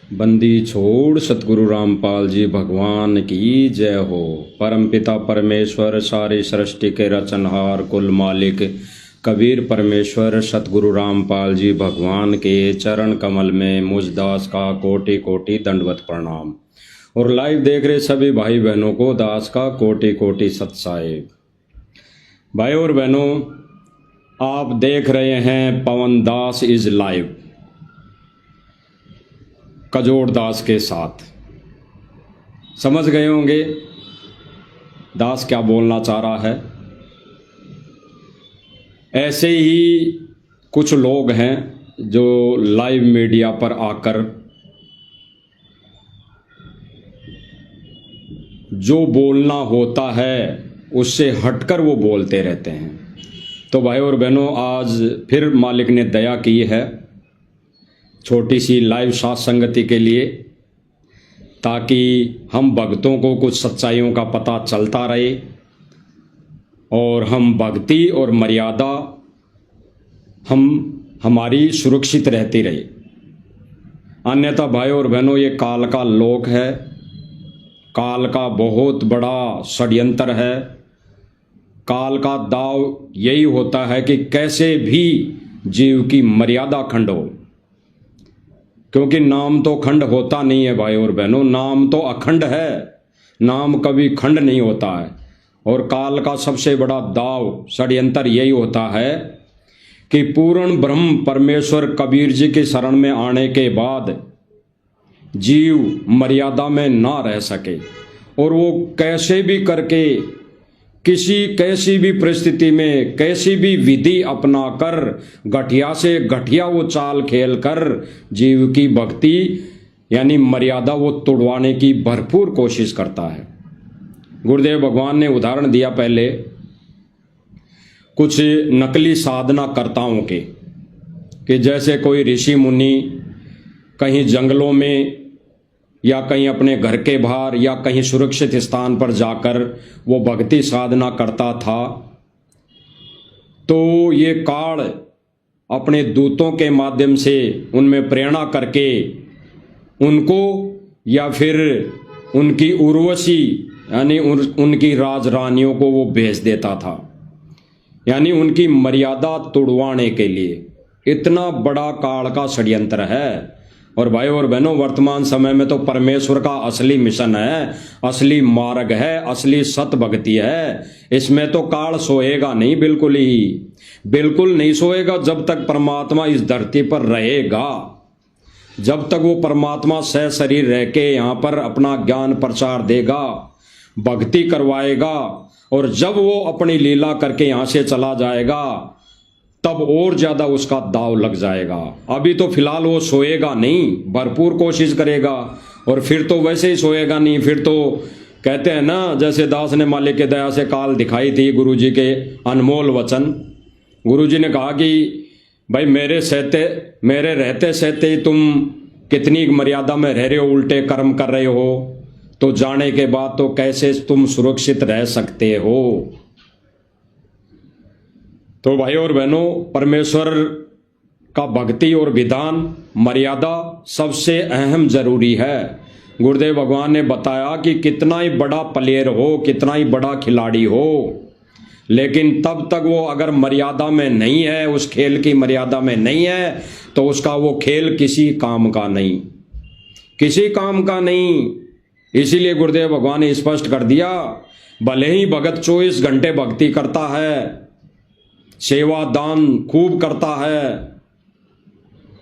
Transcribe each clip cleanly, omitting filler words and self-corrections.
बंदी छोड़ सतगुरु रामपाल जी भगवान की जय हो। परमपिता परमेश्वर सारी सृष्टि के रचनहार कुल मालिक कबीर परमेश्वर सतगुरु रामपाल जी भगवान के चरण कमल में मुझ दास का कोटि कोटि दंडवत प्रणाम। और लाइव देख रहे सभी भाई बहनों को दास का कोटि कोटि सत्साहेब। भाई और बहनों, आप देख रहे हैं पवन दास इज लाइव कजोड़ दास के साथ। समझ गए होंगे दास क्या बोलना चाह रहा है। ऐसे ही कुछ लोग हैं जो लाइव मीडिया पर आकर जो बोलना होता है उससे हटकर वो बोलते रहते हैं। तो भाई और बहनों, आज फिर मालिक ने दया की है छोटी सी लाइव साथ संगति के लिए, ताकि हम भक्तों को कुछ सच्चाइयों का पता चलता रहे और हम भक्ति और मर्यादा हमारी सुरक्षित रहती रहे। अन्यथा भाई और बहनों, ये काल का लोक है, काल का बहुत बड़ा षड्यंत्र है। काल का दाव यही होता है कि कैसे भी जीव की मर्यादा खंड हो, क्योंकि नाम तो खंड होता नहीं है भाई और बहनों, नाम तो अखंड है, नाम कभी खंड नहीं होता है। और काल का सबसे बड़ा दाव षड्यंत्र यही होता है कि पूर्ण ब्रह्म परमेश्वर कबीर जी की शरण में आने के बाद जीव मर्यादा में ना रह सके और वो कैसे भी करके कैसी भी परिस्थिति में कैसी भी विधि अपनाकर घटिया से घटिया वो चाल खेल कर जीव की भक्ति यानी मर्यादा वो तोड़वाने की भरपूर कोशिश करता है। गुरुदेव भगवान ने उदाहरण दिया पहले कुछ नकली साधना कर्ताओं के, कि जैसे कोई ऋषि मुनि कहीं जंगलों में या कहीं अपने घर के बाहर या कहीं सुरक्षित स्थान पर जाकर वो भक्ति साधना करता था, तो ये काल अपने दूतों के माध्यम से उनमें प्रेरणा करके उनको या फिर उनकी उर्वशी यानी उनकी राजरानियों को वो भेज देता था, यानी उनकी मर्यादा तोड़वाने के लिए। इतना बड़ा काल का षड्यंत्र है। और भाई और बहनों, वर्तमान समय में तो परमेश्वर का असली मिशन है, असली मार्ग है, असली सत भक्ति है। इसमें तो काल सोएगा नहीं, बिल्कुल नहीं सोएगा जब तक परमात्मा इस धरती पर रहेगा। जब तक वो परमात्मा सह शरीर रह के यहाँ पर अपना ज्ञान प्रचार देगा, भक्ति करवाएगा, और जब वो अपनी लीला करके यहाँ से चला जाएगा तब और ज्यादा उसका दाव लग जाएगा। अभी तो फिलहाल वो सोएगा नहीं, भरपूर कोशिश करेगा, और फिर तो वैसे ही सोएगा नहीं। फिर तो कहते हैं ना, जैसे दास ने मालिक के दया से काल दिखाई थी गुरु जी के अनमोल वचन। गुरु जी ने कहा कि भाई मेरे रहते सहते ही तुम कितनी मर्यादा में रह रहे हो, उल्टे कर्म कर रहे हो, तो जाने के बाद तो कैसे तुम सुरक्षित रह सकते हो। तो भाई और बहनों, परमेश्वर का भक्ति और विधान मर्यादा सबसे अहम जरूरी है। गुरुदेव भगवान ने बताया कि कितना ही बड़ा प्लेयर हो, कितना ही बड़ा खिलाड़ी हो, लेकिन तब तक वो अगर मर्यादा में नहीं है, उस खेल की मर्यादा में नहीं है, तो उसका वो खेल किसी काम का नहीं। इसीलिए गुरुदेव भगवान ने स्पष्ट कर दिया, भले ही भगत 24 घंटे भक्ति करता है, सेवा दान खूब करता है,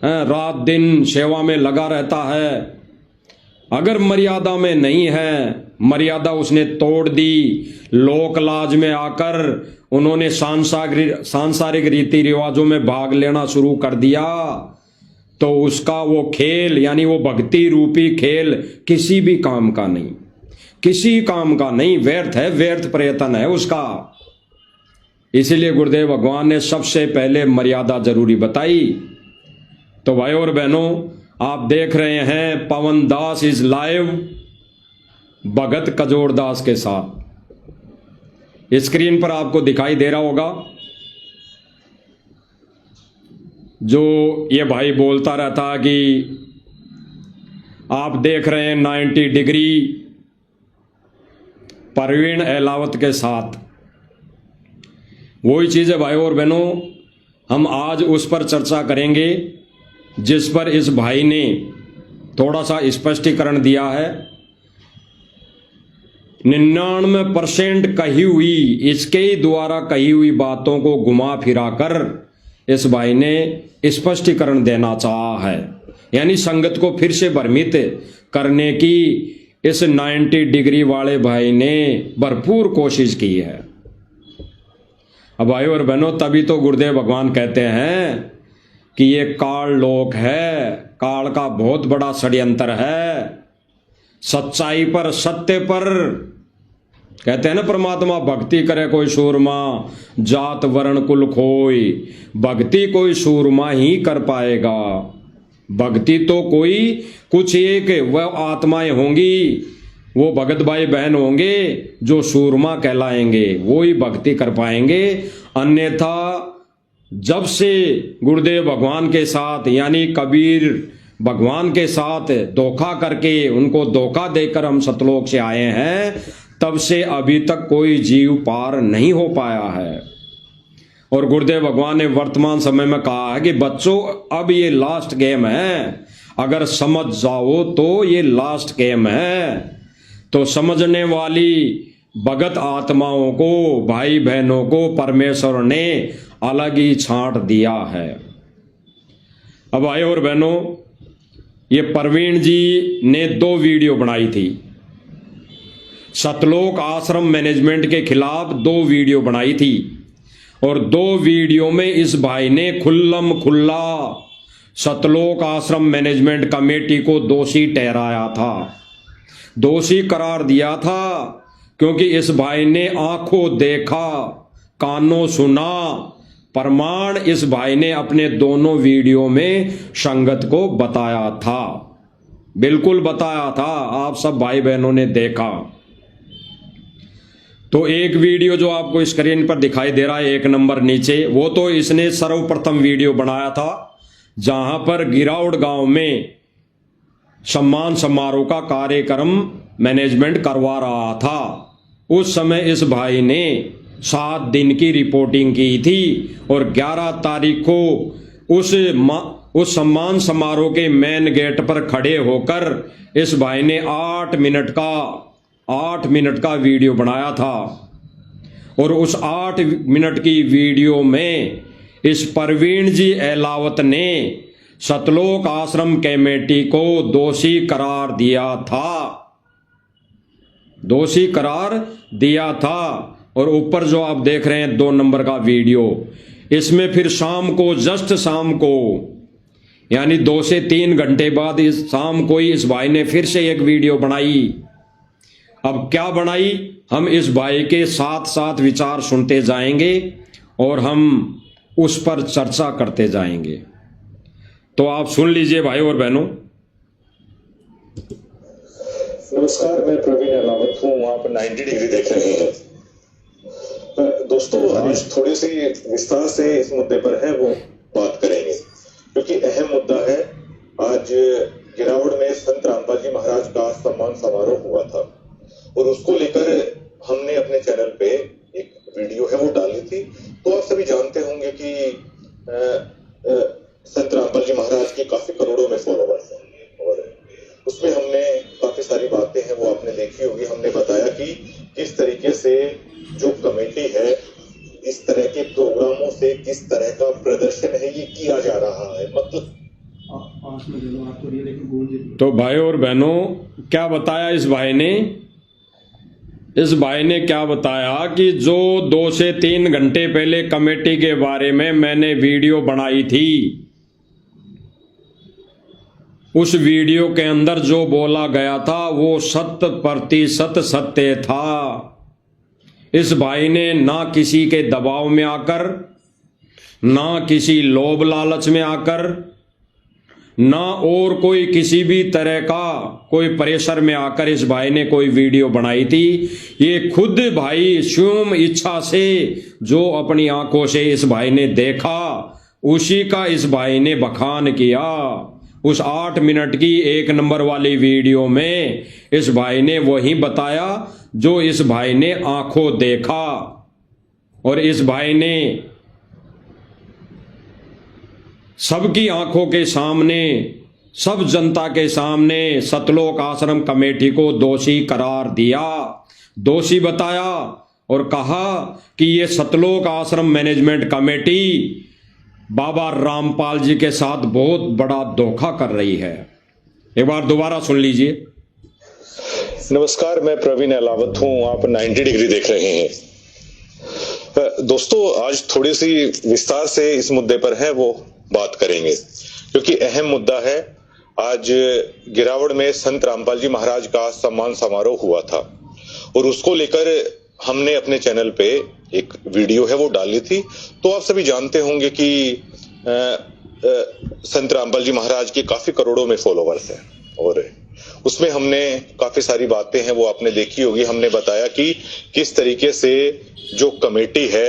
रात दिन सेवा में लगा रहता है, अगर मर्यादा में नहीं है, मर्यादा उसने तोड़ दी, लोक लाज में आकर उन्होंने सांसारिक रीति रिवाजों में भाग लेना शुरू कर दिया, तो उसका वो खेल यानी वो भक्ति रूपी खेल किसी भी काम का नहीं, व्यर्थ है, व्यर्थ प्रयत्न है उसका। इसीलिए गुरुदेव भगवान ने सबसे पहले मर्यादा जरूरी बताई। तो भाई और बहनों, आप देख रहे हैं पवन दास इज लाइव भगत कजोड़ दास के साथ। स्क्रीन पर आपको दिखाई दे रहा होगा जो ये भाई बोलता रहता कि आप देख रहे हैं 90 डिग्री परवीन एलावत के साथ। वही चीज़ है भाई और बहनों, हम आज उस पर चर्चा करेंगे जिस पर इस भाई ने थोड़ा सा स्पष्टीकरण दिया है। 99% कही हुई, इसके ही द्वारा कही हुई बातों को घुमा फिरा कर इस भाई ने स्पष्टीकरण देना चाहा है, यानी संगत को फिर से भ्रमित करने की इस 90 डिग्री वाले भाई ने भरपूर कोशिश की है। अब भाई और बहनों, तभी तो गुरुदेव भगवान कहते हैं कि ये काल लोक है, काल का बहुत बड़ा षड्यंत्र है। सच्चाई पर, सत्य पर कहते हैं ना परमात्मा, भक्ति करे कोई सूरमा, जात वर्ण कुल खोई। भक्ति कोई सूरमा ही कर पाएगा। भक्ति तो कोई कुछ एक वह आत्माएं होंगी, वो भगत भाई बहन होंगे जो सूरमा कहलाएंगे, वो ही भक्ति कर पाएंगे। अन्यथा जब से गुरुदेव भगवान के साथ यानी कबीर भगवान के साथ धोखा करके, उनको धोखा देकर हम सतलोक से आए हैं, तब से अभी तक कोई जीव पार नहीं हो पाया है। और गुरुदेव भगवान ने वर्तमान समय में कहा है कि बच्चों अब ये लास्ट गेम है, अगर समझ जाओ तो ये लास्ट गेम है। तो समझने वाली भगत आत्माओं को, भाई बहनों को परमेश्वर ने अलग ही छांट दिया है। अब भाई और बहनों, ये प्रवीण जी ने 2 वीडियो बनाई थी। सतलोक आश्रम मैनेजमेंट के खिलाफ 2 वीडियो बनाई थी, और 2 वीडियो में इस भाई ने खुल्लम खुल्ला सतलोक आश्रम मैनेजमेंट कमेटी को दोषी ठहराया था, दोषी करार दिया था। क्योंकि इस भाई ने आंखों देखा, कानों सुना, प्रमाण इस भाई ने अपने दोनों वीडियो में संगत को बताया था, बिल्कुल बताया था। आप सब भाई बहनों ने देखा। तो एक वीडियो जो आपको स्क्रीन पर दिखाई दे रहा है 1 नंबर नीचे, वो तो इसने सर्वप्रथम वीडियो बनाया था जहां पर गिराउड़ गांव में सम्मान समारोह का कार्यक्रम मैनेजमेंट करवा रहा था। उस समय इस भाई ने 7 दिन की रिपोर्टिंग की थी, और 11 तारीख को उस सम्मान समारोह के मेन गेट पर खड़े होकर इस भाई ने 8 मिनट का वीडियो बनाया था। और उस 8 मिनट की वीडियो में इस प्रवीण जी एलावत ने सतलोक आश्रम कमेटी को दोषी करार दिया था, दोषी करार दिया था। और ऊपर जो आप देख रहे हैं 2 नंबर का वीडियो, इसमें फिर शाम को, जस्ट शाम को, यानी 2 से 3 घंटे बाद इस शाम को ही इस भाई ने फिर से एक वीडियो बनाई। अब क्या बनाई, हम इस भाई के साथ साथ विचार सुनते जाएंगे और हम उस पर चर्चा करते जाएंगे। तो आप सुन लीजिए भाई और बहनों। नमस्कार, मैं प्रवीण एलावत हूँ, आप 90 डिग्री देख रहे हैं। दोस्तों, आज थोड़ी सी विस्तार से इस मुद्दे पर है वो बात करेंगे, क्योंकि अहम मुद्दा है। आज गिरावड़ में संत रामपाल जी महाराज का सम्मान समारोह हुआ था, और उसको लेकर हमने अपने चैनल पे एक वीडियो है वो डाली थी। तो आप सभी जानते होंगे कि संत रामपाल जी महाराज की काफी करोड़ों में फॉलोवर्स हैं, और उसमें हमने काफी सारी बातें हैं वो आपने देखी होगी। हमने बताया कि किस तरीके से जो कमेटी है, इस तरह के प्रोग्रामों से किस तरह का प्रदर्शन है ये किया जा रहा है। मतलब तो भाई और बहनों, क्या बताया इस भाई ने? इस भाई ने क्या बताया कि जो 2 से 3 घंटे पहले कमेटी के बारे में मैंने वीडियो बनाई थी, उस वीडियो के अंदर जो बोला गया था वो 100% सत्य था। इस भाई ने ना किसी के दबाव में आकर, ना किसी लोभ लालच में आकर, ना और कोई किसी भी तरह का कोई प्रेशर में आकर इस भाई ने कोई वीडियो बनाई थी। ये खुद भाई स्वयं इच्छा से जो अपनी आंखों से इस भाई ने देखा, उसी का इस भाई ने बखान किया, उस 8 मिनट की 1 नंबर वाली वीडियो में इस भाई ने वही बताया जो इस भाई ने आंखों देखा। और इस भाई ने सबकी आंखों के सामने, सब जनता के सामने सतलोक आश्रम कमेटी को दोषी करार दिया, दोषी बताया और कहा कि ये सतलोक आश्रम मैनेजमेंट कमेटी बाबा रामपाल जी के साथ बहुत बड़ा धोखा कर रही है। एक बार दोबारा सुन लीजिए। नमस्कार, मैं प्रवीण अलावत हूं, आप 90 डिग्री देख रहे हैं। दोस्तों, आज थोड़ी सी विस्तार से इस मुद्दे पर है वो बात करेंगे, क्योंकि अहम मुद्दा है। आज गिरावड़ में संत रामपाल जी महाराज का सम्मान समारोह हुआ था और उसको लेकर हमने अपने चैनल पे एक वीडियो है वो डाली थी। तो आप सभी जानते होंगे कि संत रामपाल जी महाराज के काफी करोड़ों में फॉलोवर्स हैं और उसमें हमने काफी सारी बातें हैं वो आपने देखी होगी। हमने बताया कि किस तरीके से जो कमेटी है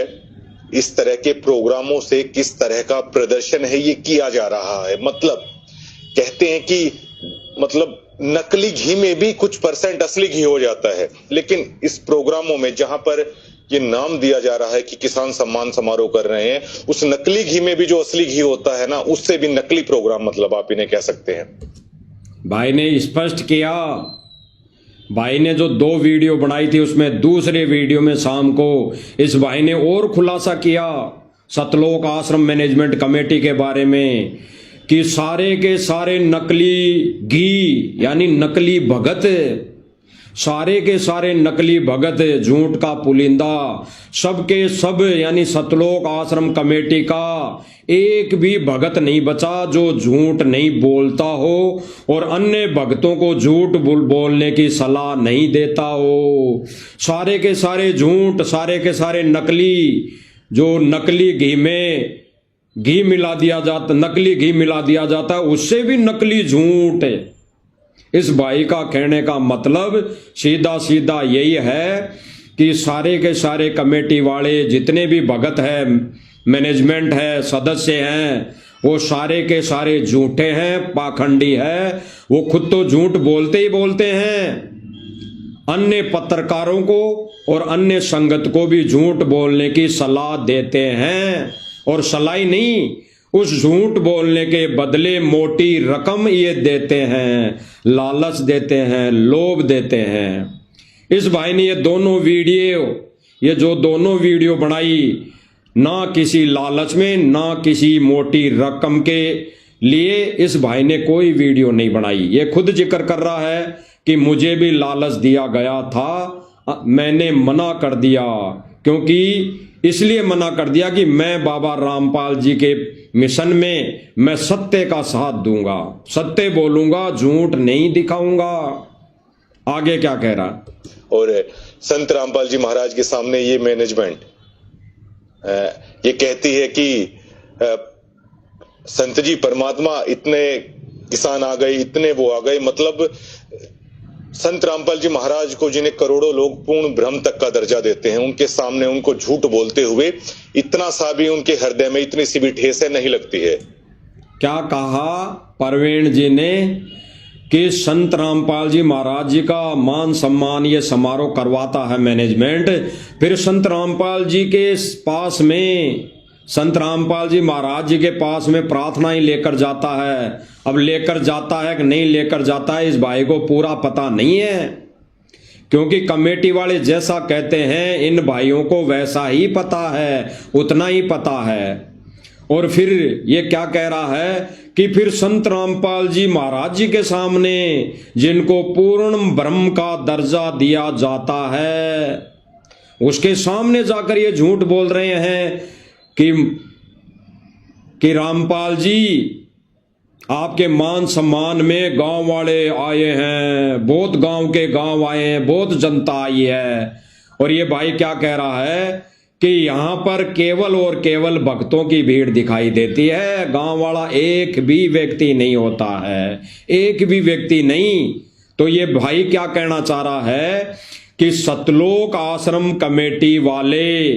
इस तरह के प्रोग्रामों से किस तरह का प्रदर्शन है ये किया जा रहा है। मतलब कहते हैं कि मतलब नकली घी में भी कुछ परसेंट असली घी हो जाता है, लेकिन इस प्रोग्रामों में जहां पर ये नाम दिया जा रहा है कि किसान सम्मान समारोह कर रहे हैं, उस नकली घी में भी जो असली घी होता है ना, उससे भी नकली प्रोग्राम, मतलब आप इन्हें कह सकते हैं। भाई ने स्पष्ट किया। भाई ने जो 2 वीडियो बनाई थी उसमें दूसरे वीडियो में शाम को इस भाई ने और खुलासा किया सतलोक आश्रम मैनेजमेंट कमेटी के बारे में कि सारे के सारे नकली घी यानी नकली भगत, सारे के सारे नकली भगत, झूठ का पुलिंदा, सबके सब यानी सतलोक आश्रम कमेटी का एक भी भगत नहीं बचा जो झूठ नहीं बोलता हो और अन्य भक्तों को झूठ बोलने की सलाह नहीं देता हो। सारे के सारे झूठ, सारे के सारे नकली, जो नकली घी में घी मिला दिया जाता, नकली घी मिला दिया जाता है, उससे भी नकली झूठ। इस भाई का कहने का मतलब सीधा सीधा यही है कि सारे के सारे कमेटी वाले जितने भी भगत है, मैनेजमेंट है, सदस्य हैं, वो सारे के सारे झूठे हैं, पाखंडी है। वो खुद तो झूठ बोलते ही बोलते हैं, अन्य पत्रकारों को और अन्य संगत को भी झूठ बोलने की सलाह देते हैं। और सलाह नहीं, उस झूठ बोलने के बदले मोटी रकम ये देते हैं, लालच देते हैं, लोभ देते हैं। इस भाई ने ये जो दोनों वीडियो बनाई, ना किसी लालच में ना किसी मोटी रकम के लिए इस भाई ने कोई वीडियो नहीं बनाई। ये खुद जिक्र कर रहा है कि मुझे भी लालच दिया गया था, मैंने मना कर दिया, क्योंकि इसलिए मना कर दिया कि मैं बाबा रामपाल जी के मिशन में मैं सत्य का साथ दूंगा, सत्य बोलूंगा, झूठ नहीं दिखाऊंगा। आगे क्या कह रहा? और संत रामपाल जी महाराज के सामने ये मैनेजमेंट ये कहती है कि संत जी परमात्मा, इतने किसान आ गए, इतने वो आ गए। मतलब संत रामपाल जी महाराज को, जिन्हें करोड़ों लोग पूर्ण ब्रह्म तक का दर्जा देते हैं, उनके सामने उनको झूठ बोलते हुए इतना सा भी उनके हृदय में इतनी सी भी ठेस नहीं लगती है। क्या कहा प्रवीण जी ने कि संत रामपाल जी महाराज जी का मान सम्मान ये समारोह करवाता है मैनेजमेंट, फिर संत रामपाल जी के पास में, संत रामपाल जी महाराज जी के पास में प्रार्थनाएं लेकर जाता है। अब लेकर जाता है कि नहीं लेकर जाता है इस भाई को पूरा पता नहीं है, क्योंकि कमेटी वाले जैसा कहते हैं इन भाइयों को वैसा ही पता है, उतना ही पता है। और फिर ये क्या कह रहा है कि फिर संत रामपाल जी महाराज जी के सामने, जिनको पूर्ण ब्रह्म का दर्जा दिया जाता है, उसके सामने जाकर ये झूठ बोल रहे हैं कि रामपाल जी आपके मान सम्मान में गांव वाले आए हैं, बहुत गांव के गांव आए हैं, बहुत जनता आई है। और ये भाई क्या कह रहा है कि यहां पर केवल और केवल भक्तों की भीड़ दिखाई देती है, गांव वाला एक भी व्यक्ति नहीं होता है, एक भी व्यक्ति नहीं। तो ये भाई क्या कहना चाह रहा है कि सतलोक आश्रम कमेटी वाले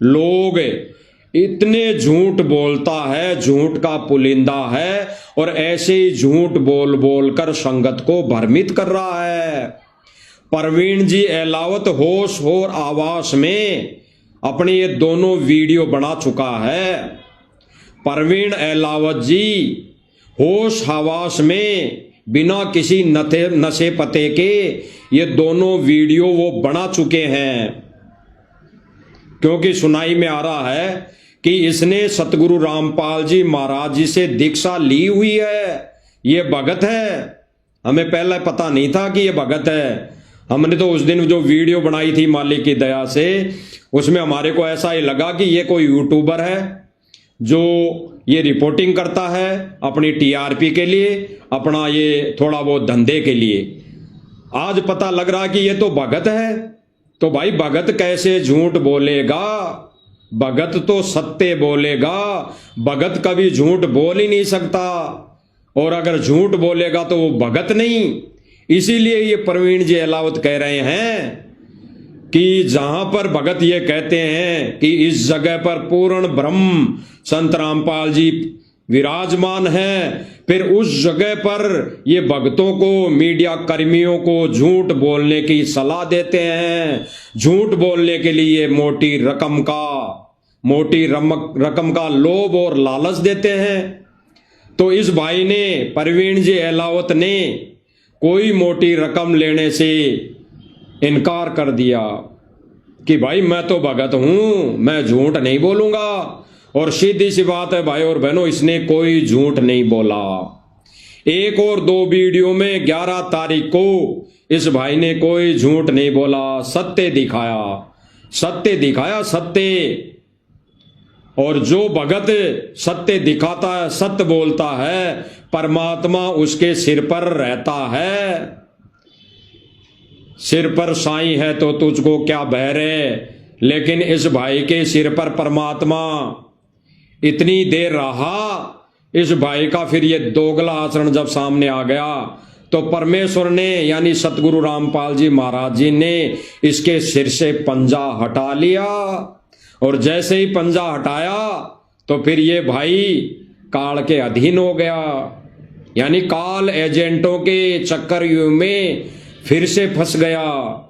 लोग इतने झूठ बोलता है, झूठ का पुलिंदा है, और ऐसे ही झूठ बोल बोल कर संगत को भ्रमित कर रहा है। परवीन जी एलावत होश और आवास में अपने ये दोनों वीडियो बना चुका है। परवीन एलावत जी होश हवास में बिना किसी नशे पते के ये दोनों वीडियो वो बना चुके हैं, क्योंकि सुनाई में आ रहा है कि इसने सतगुरु रामपाल जी महाराज जी से दीक्षा ली हुई है, ये भगत है। हमें पहले पता नहीं था कि ये भगत है। हमने तो उस दिन जो वीडियो बनाई थी मालिक की दया से, उसमें हमारे को ऐसा ही लगा कि ये कोई यूट्यूबर है जो ये रिपोर्टिंग करता है अपनी टीआरपी के लिए, अपना ये थोड़ा बहुत धंधे के लिए। आज पता लग रहा कि ये तो भगत है। तो भाई भगत कैसे झूठ बोलेगा? भगत तो सत्य बोलेगा। भगत कभी झूठ बोल ही नहीं सकता, और अगर झूठ बोलेगा तो वो भगत नहीं। इसीलिए ये परवीन जी एलावत कह रहे हैं कि जहां पर भगत ये कहते हैं कि इस जगह पर पूर्ण ब्रह्म संत रामपाल जी विराजमान है, फिर उस जगह पर ये भक्तों को, मीडिया कर्मियों को झूठ बोलने की सलाह देते हैं। झूठ बोलने के लिए मोटी रकम का लोभ और लालच देते हैं। तो इस भाई ने, परवीन जी एलावत ने, कोई मोटी रकम लेने से इनकार कर दिया कि भाई मैं तो भगत हूं, मैं झूठ नहीं बोलूंगा। और सीधी सी बात है भाई और बहनों, इसने कोई झूठ नहीं बोला। एक और दो वीडियो में 11 तारीख को इस भाई ने कोई झूठ नहीं बोला, सत्य दिखाया सत्य। और जो भगत सत्य दिखाता है, सत्य बोलता है, परमात्मा उसके सिर पर रहता है। सिर पर साईं है तो तुझको क्या बहरे, लेकिन इस भाई के सिर पर परमात्मा इतनी देर रहा। इस भाई का फिर ये दोगला आचरण जब सामने आ गया तो परमेश्वर ने, यानी सतगुरु रामपाल जी महाराज जी ने इसके सिर से पंजा हटा लिया। और जैसे ही पंजा हटाया तो फिर ये भाई काल के अधीन हो गया, यानी काल एजेंटों के चक्कर में फिर से फंस गया।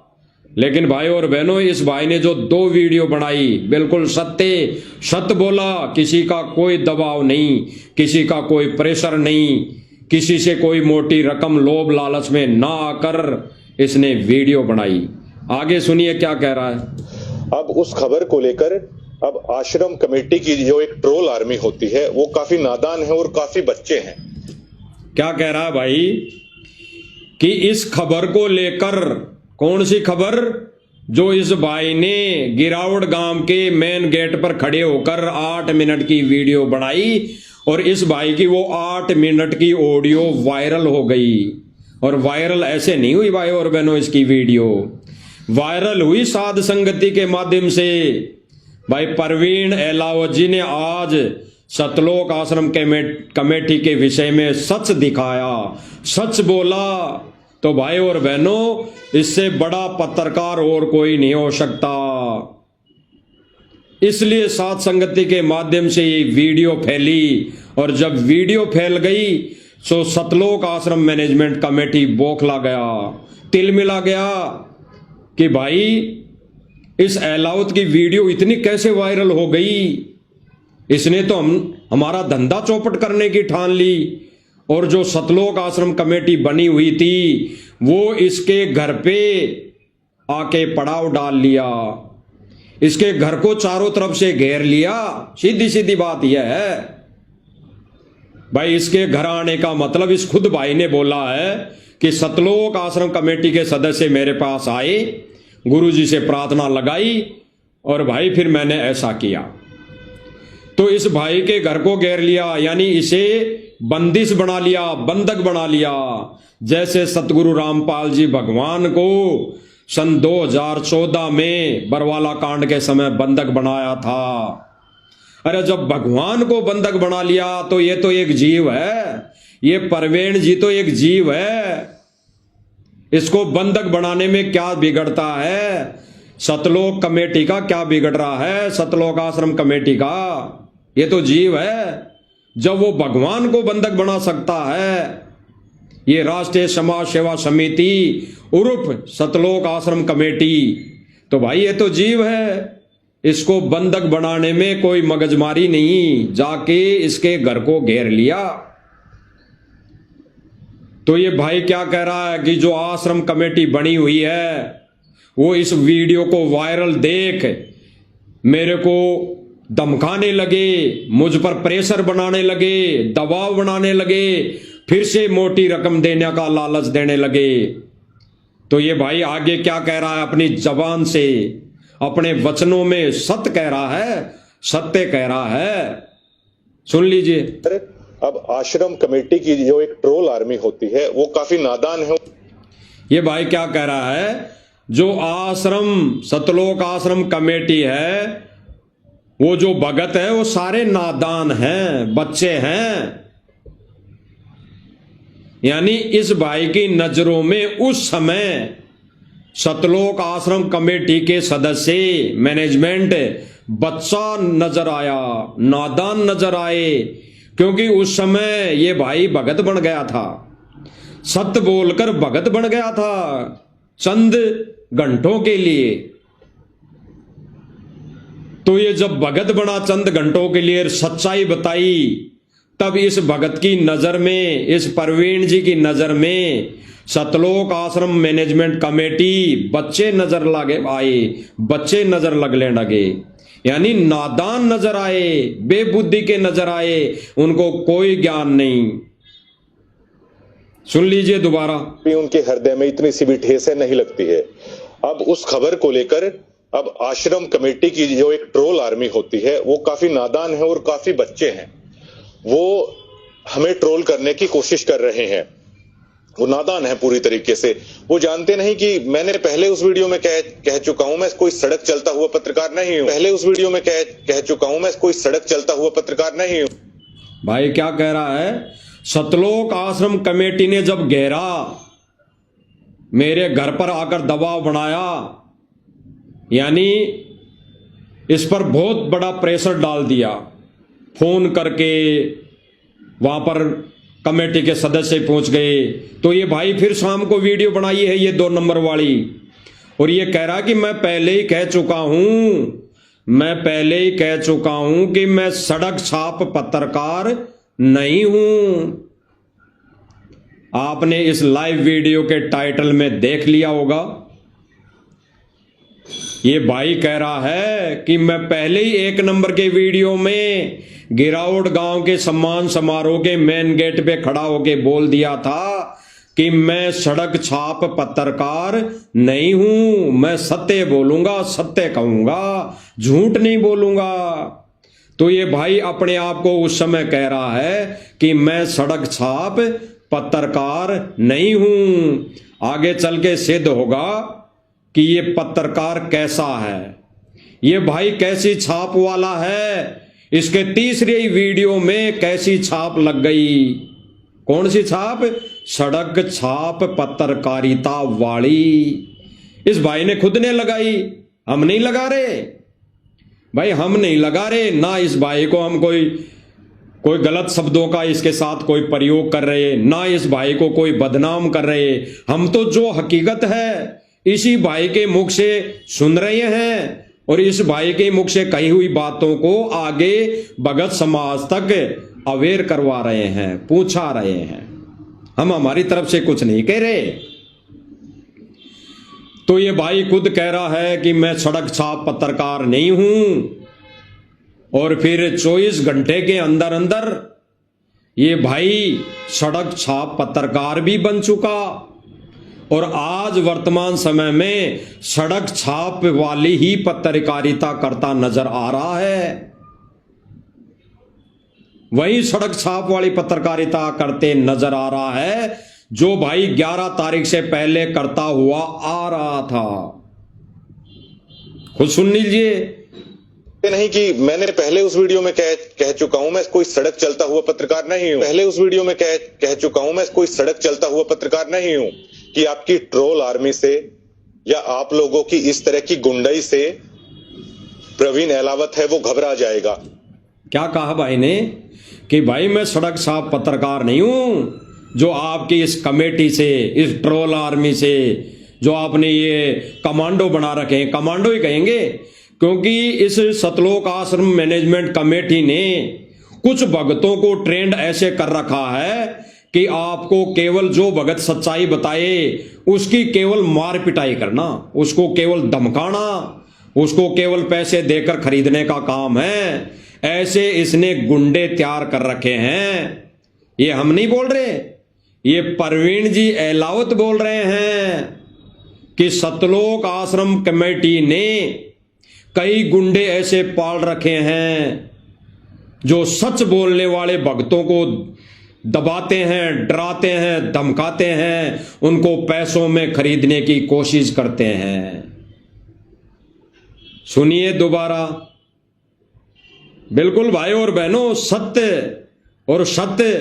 लेकिन भाई और बहनों, इस भाई ने जो 2 वीडियो बनाई, बिल्कुल सत्य बोला। किसी का कोई दबाव नहीं, किसी का कोई प्रेशर नहीं, किसी से कोई मोटी रकम लोभ लालच में ना आकर इसने वीडियो बनाई। आगे सुनिए क्या कह रहा है। अब उस खबर को लेकर अब आश्रम कमेटी की जो एक ट्रोल आर्मी होती है वो काफी नादान है और काफी बच्चे हैं। क्या कह रहा है भाई कि इस खबर को लेकर, कौन सी खबर? जो इस भाई ने गिरावड़ गांव के मेन गेट पर खड़े होकर 8 मिनट की वीडियो बनाई, और इस भाई की वो 8 मिनट की ऑडियो वायरल हो गई। और वायरल ऐसे नहीं हुई भाई और बहनों, इसकी वीडियो वायरल हुई साध संगति के माध्यम से। भाई परवीन एलावत जी ने आज सतलोक आश्रम कमेटी के विषय में सच दिखाया, सच बोला। तो भाई और बहनों, इससे बड़ा पत्रकार और कोई नहीं हो सकता। इसलिए साध संगति के माध्यम से ये वीडियो फैली, और जब वीडियो फैल गई तो सतलोक आश्रम मैनेजमेंट कमेटी बौखला गया, तिलमिला गया कि भाई इस एलावत की वीडियो इतनी कैसे वायरल हो गई। इसने तो हमारा धंधा चौपट करने की ठान ली। और जो सतलोक आश्रम कमेटी बनी हुई थी वो इसके घर पे आके पड़ाव डाल लिया, इसके घर को चारों तरफ से घेर लिया। सीधी सीधी बात यह है भाई, इसके घर आने का मतलब, इस खुद भाई ने बोला है कि सतलोक आश्रम कमेटी के सदस्य मेरे पास आए, गुरुजी से प्रार्थना लगाई, और भाई फिर मैंने ऐसा किया। तो इस भाई के घर को घेर लिया, यानी इसे बंदिश बना लिया, बंधक बना लिया। जैसे सतगुरु रामपाल जी भगवान को सन 2014 में बरवाला कांड के समय बंधक बनाया था। अरे जब भगवान को बंधक बना लिया तो ये तो एक जीव है, ये परवीन जी तो एक जीव है। इसको बंधक बनाने में क्या बिगड़ता है? सतलोक कमेटी का क्या बिगड़ रहा है? सतलोक आश्रम कमेटी का ये तो जीव है, जब वो भगवान को बंधक बना सकता है। ये राष्ट्रीय समाज सेवा समिति उर्फ सतलोक आश्रम कमेटी, तो भाई ये तो जीव है, इसको बंधक बनाने में कोई मगजमारी नहीं, जाके इसके घर को घेर लिया। तो ये भाई क्या कह रहा है कि जो आश्रम कमेटी बनी हुई है वो इस वीडियो को वायरल देख मेरे को धमकाने लगे, मुझ पर प्रेशर बनाने लगे, दबाव बनाने लगे, फिर से मोटी रकम देने का लालच देने लगे। तो ये भाई आगे क्या कह रहा है? अपनी जबान से, अपने वचनों में सत्य कह रहा है, सत्य कह रहा है, सुन लीजिए। अब आश्रम कमेटी की जो एक ट्रोल आर्मी होती है वो काफी नादान है। ये भाई क्या कह रहा है? जो आश्रम सतलोक आश्रम कमेटी है, वो जो भगत है वो सारे नादान हैं, बच्चे हैं। यानी इस भाई की नजरों में उस समय सतलोक आश्रम कमेटी के सदस्य, मैनेजमेंट बच्चा नजर आया, नादान नजर आए, क्योंकि उस समय ये भाई भगत बन गया था, सत्य बोलकर भगत बन गया था चंद घंटों के लिए। तो ये जब भगत बना चंद घंटों के लिए, सच्चाई बताई, तब इस भगत की नजर में, इस प्रवीण जी की नजर में सतलोक आश्रम मैनेजमेंट कमेटी बच्चे नजर लगे आए, बच्चे नजर लगने लगे, यानी नादान नजर आए, बेबुद्धि के नजर आए, उनको कोई ज्ञान नहीं। सुन लीजिए दोबारा। उनके हृदय में इतनी सी भी ठेस नहीं लगती है। अब उस खबर को लेकर अब आश्रम कमेटी की जो एक ट्रोल आर्मी होती है वो काफी नादान है और काफी बच्चे हैं, वो हमें ट्रोल करने की कोशिश कर रहे हैं। वो नादान है पूरी तरीके से, वो जानते नहीं कि मैंने पहले उस वीडियो में कह चुका हूं, मैं कोई सड़क चलता हुआ पत्रकार नहीं हूं। पहले उस वीडियो में कह चुका हूं, मैं कोई सड़क चलता हुआ पत्रकार नहीं हूं। भाई क्या कह रहा है? सतलोक आश्रम कमेटी ने जब घेरा, मेरे घर पर आकर दबाव बनाया, यानी इस पर बहुत बड़ा प्रेशर डाल दिया, फोन करके वहां पर कमेटी के सदस्य पहुंच गए। तो ये भाई फिर शाम को वीडियो बनाई है, ये 2 नंबर वाली, और ये कह रहा कि मैं पहले ही कह चुका हूं, मैं पहले ही कह चुका हूं कि मैं सड़क छाप पत्रकार नहीं हूं। आपने इस लाइव वीडियो के टाइटल में देख लिया होगा, ये भाई कह रहा है कि मैं पहले ही 1 नंबर के वीडियो में गिरावट गांव के सम्मान समारोह के मेन गेट पे खड़ा होके बोल दिया था कि मैं सड़क छाप पत्रकार नहीं हूं, मैं सत्य बोलूंगा, सत्य कहूंगा, झूठ नहीं बोलूंगा। तो ये भाई अपने आप को उस समय कह रहा है कि मैं सड़क छाप पत्रकार नहीं हूं। आगे चल के सिद्ध होगा कि ये पत्रकार कैसा है, ये भाई कैसी छाप वाला है। इसके तीसरे वीडियो में कैसी छाप लग गई, कौन सी छाप? सड़क छाप पत्रकारिता वाली। इस भाई ने खुद ने लगाई, हम नहीं लगा रहे भाई, हम नहीं लगा रहे ना। इस भाई को हम कोई गलत शब्दों का इसके साथ कोई प्रयोग कर रहे, ना इस भाई को कोई बदनाम कर रहे। हम तो जो हकीकत है इसी भाई के मुख से सुन रहे हैं, और इस भाई के मुख से कही हुई बातों को आगे भगत समाज तक अवेयर करवा रहे हैं, पूछा रहे हैं। हम हमारी तरफ से कुछ नहीं कह रहे। तो ये भाई खुद कह रहा है कि मैं सड़क छाप पत्रकार नहीं हूं, और फिर 24 घंटे के अंदर अंदर ये भाई सड़क छाप पत्रकार भी बन चुका, और आज वर्तमान समय में सड़क छाप वाली ही पत्रकारिता करता नजर आ रहा है। वही सड़क छाप वाली पत्रकारिता करते नजर आ रहा है जो भाई 11 तारीख से पहले करता हुआ आ रहा था। खुद सुन लीजिए। नहीं कि मैंने पहले उस वीडियो में कह चुका हूं, मैं कोई सड़क चलता हुआ पत्रकार नहीं हूं। पहले उस वीडियो में कह चुका हूं, मैं कोई सड़क चलता हुआ पत्रकार नहीं हूं, कि आपकी ट्रोल आर्मी से या आप लोगों की इस तरह की गुंडाई से प्रवीण एलावत है वो घबरा जाएगा। क्या कहा भाई ने कि भाई मैं सड़क साफ पत्रकार नहीं हूं जो आपकी इस कमेटी से, इस ट्रोल आर्मी से, जो आपने ये कमांडो बना रखे हैं, कमांडो ही कहेंगे, क्योंकि इस सतलोक आश्रम मैनेजमेंट कमेटी ने कुछ भगतों को ट्रेंड ऐसे कर रखा है कि आपको केवल जो भगत सच्चाई बताए उसकी केवल मार पिटाई करना, उसको केवल धमकाना, उसको केवल पैसे देकर खरीदने का काम है। ऐसे इसने गुंडे तैयार कर रखे हैं। ये हम नहीं बोल रहे, ये प्रवीण जी एलावत बोल रहे हैं कि सतलोक आश्रम कमेटी ने कई गुंडे ऐसे पाल रखे हैं जो सच बोलने वाले भक्तों को दबाते हैं, डराते हैं, धमकाते हैं, उनको पैसों में खरीदने की कोशिश करते हैं। सुनिए दोबारा, बिल्कुल भाई और बहनों, सत्य और सत्य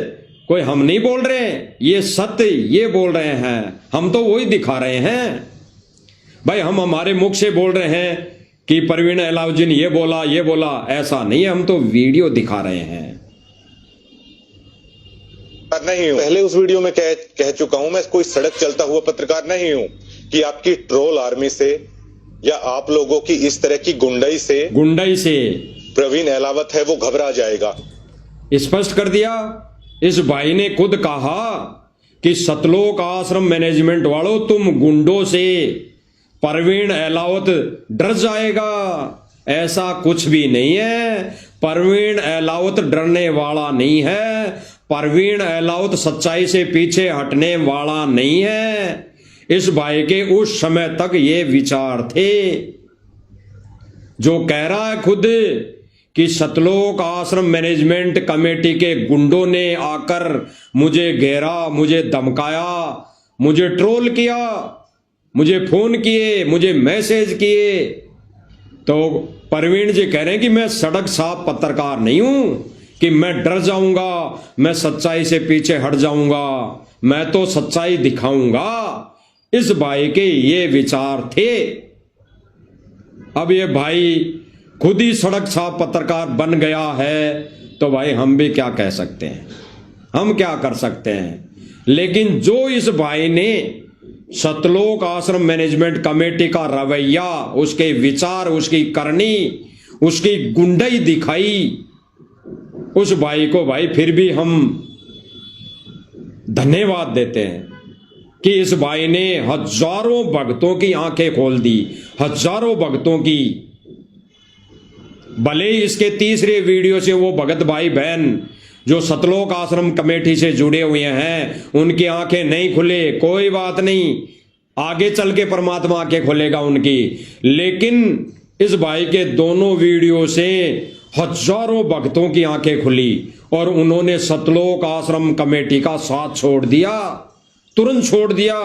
कोई हम नहीं बोल रहे, ये सत्य ये बोल रहे हैं, हम तो वही दिखा रहे हैं भाई। हम हमारे मुख से बोल रहे हैं कि प्रवीण एलावत जी ने ये बोला, ऐसा नहीं है, हम तो वीडियो दिखा रहे हैं। नहीं हूं, पहले उस वीडियो में कह चुका हूं, मैं कोई सड़क चलता हुआ पत्रकार नहीं हूं कि आपकी ट्रोल आर्मी से या आप लोगों की इस तरह की गुंडाई से प्रवीण एलावत है वो घबरा जाएगा। स्पष्ट कर दिया। इस भाई ने खुद कहा कि सतलोक आश्रम मैनेजमेंट वालों, तुम गुंडों से प्रवीण एलावत डर जाएगा। ऐसा कुछ भी नहीं है, प्रवीण एलावत डरने वाला नहीं है, प्रवीण एलावत सच्चाई से पीछे हटने वाला नहीं है। इस भाई के उस समय तक ये विचार थे। जो कह रहा है खुद कि सतलोक आश्रम मैनेजमेंट कमेटी के गुंडों ने आकर मुझे घेरा, मुझे धमकाया, मुझे ट्रोल किया, मुझे फोन किए, मुझे मैसेज किए, तो प्रवीण जी कह रहे हैं कि मैं सड़क साफ पत्रकार नहीं हूं कि मैं डर जाऊंगा, मैं सच्चाई से पीछे हट जाऊंगा, मैं तो सच्चाई दिखाऊंगा। इस भाई के ये विचार थे। अब ये भाई खुद ही सड़क साफ पत्रकार बन गया है, तो भाई हम भी क्या कह सकते हैं, हम क्या कर सकते हैं। लेकिन जो इस भाई ने सतलोक आश्रम मैनेजमेंट कमेटी का रवैया, उसके विचार, उसकी करनी, उसकी गुंडाई दिखाई, उस भाई को भाई फिर भी हम धन्यवाद देते हैं कि इस भाई ने हजारों भक्तों की आंखें खोल दी, हजारों भक्तों की। भले ही इसके तीसरे वीडियो से वो भगत भाई बहन जो सतलोक आश्रम कमेटी से जुड़े हुए हैं उनकी आंखें नहीं खुले, कोई बात नहीं, आगे चल के परमात्मा आंखें खोलेगा उनकी। लेकिन इस भाई के दोनों वीडियो से हजारों भक्तों की आंखें खुली और उन्होंने सतलोक आश्रम कमेटी का साथ छोड़ दिया, तुरंत छोड़ दिया।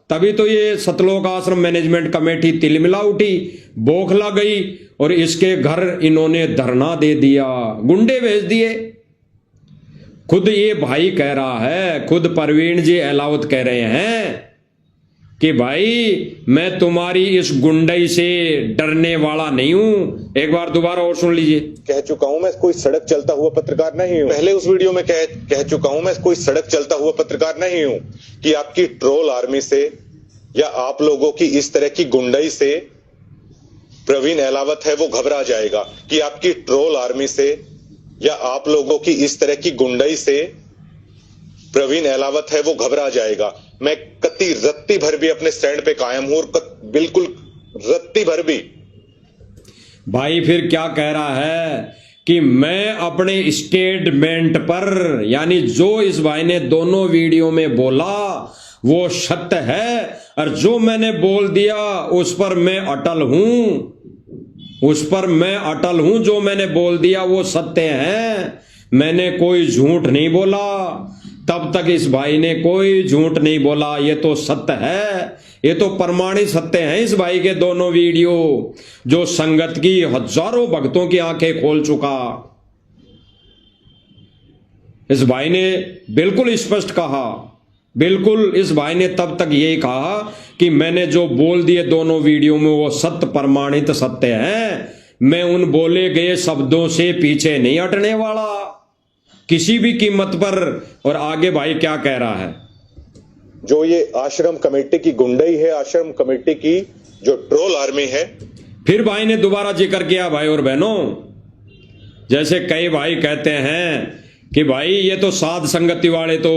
तभी तो ये सतलोक आश्रम मैनेजमेंट कमेटी तिलमिला उठी, बौखला गई और इसके घर इन्होंने धरना दे दिया, गुंडे भेज दिए। खुद ये भाई कह रहा है, खुद प्रवीण जी एलावत कह रहे हैं कि भाई मैं तुम्हारी इस गुंडई से डरने वाला नहीं हूं। एक बार दोबारा और सुन लीजिए। कह चुका हूं, मैं कोई सड़क चलता हुआ पत्रकार नहीं हूं। पहले उस वीडियो में कह चुका हूं, मैं कोई सड़क चलता हुआ पत्रकार नहीं हूं कि आपकी ट्रोल आर्मी से या आप लोगों की इस तरह की गुंडई से प्रवीण एलावत है वो घबरा जाएगा। कि आपकी ट्रोल आर्मी से या आप लोगों की इस तरह की गुंडई से प्रवीण एलावत है वो घबरा जाएगा। मैं कति रत्ती भर भी अपने स्टैंड पे कायम हूं और बिल्कुल रत्ती भर भी। भाई फिर क्या कह रहा है कि मैं अपने स्टेटमेंट पर, यानी जो इस भाई ने दोनों वीडियो में बोला वो सत्य है और जो मैंने बोल दिया उस पर मैं अटल हूं, उस पर मैं अटल हूं। जो मैंने बोल दिया वो सत्य है, मैंने कोई झूठ नहीं बोला। तब तक इस भाई ने कोई झूठ नहीं बोला, ये तो सत्य है, ये तो प्रमाणित सत्य है। इस भाई के दोनों वीडियो जो संगत की हजारों भक्तों की आंखें खोल चुका। इस भाई ने बिल्कुल स्पष्ट कहा बिल्कुल इस भाई ने तब तक यही कहा कि मैंने जो बोल दिए दोनों वीडियो में वो सत्य प्रमाणित सत्य है, मैं उन बोले गए शब्दों से पीछे नहीं हटने वाला किसी भी कीमत पर। और आगे भाई क्या कह रहा है, जो ये आश्रम कमेटी की गुंडई है, आश्रम कमेटी की जो ट्रोल आर्मी है। फिर भाई ने दोबारा जिक्र किया भाई और बहनों, जैसे कई भाई कहते हैं कि भाई ये तो साध संगति वाले तो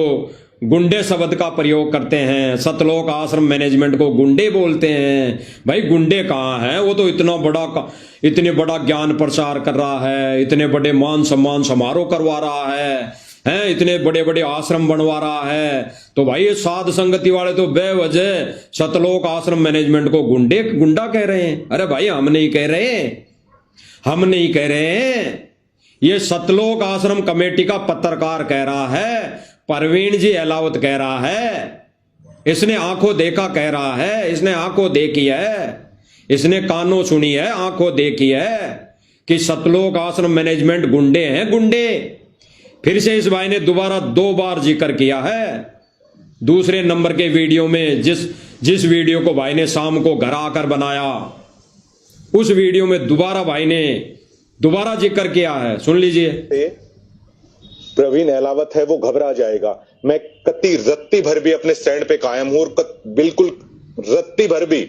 गुंडे शब्द का प्रयोग करते हैं, सतलोक आश्रम मैनेजमेंट को गुंडे बोलते हैं। भाई गुंडे कहाँ हैं, वो तो इतने बड़ा ज्ञान प्रचार कर रहा है, इतने बड़े मान सम्मान समारोह करवा रहा है, इतने बड़े बड़े आश्रम बनवा रहा है। तो भाई ये साध संगति वाले तो बेवजह सतलोक आश्रम मैनेजमेंट को गुंडा कह रहे हैं। अरे भाई हम नहीं कह रहे, ये सतलोक आश्रम कमेटी का पत्रकार कह रहा है, परवीन जी अहलावत कह रहा है, इसने आंखों देखा कह रहा है, इसने आंखों देखी है, इसने कानों सुनी है, आंखों देखी है कि सतलोक आश्रम मैनेजमेंट गुंडे हैं, गुंडे। फिर से इस भाई ने दोबारा 2 बार जिक्र किया है दूसरे नंबर के वीडियो में। जिस वीडियो को भाई ने शाम को घर आकर बनाया, उस वीडियो में भाई ने दोबारा जिक्र किया है, सुन लीजिए। प्रवीण अहलावत है वो घबरा जाएगा। मैं कत्ती रत्ती भर भी अपने स्टैंड पे कायम हूं और बिल्कुल रत्ती भर भी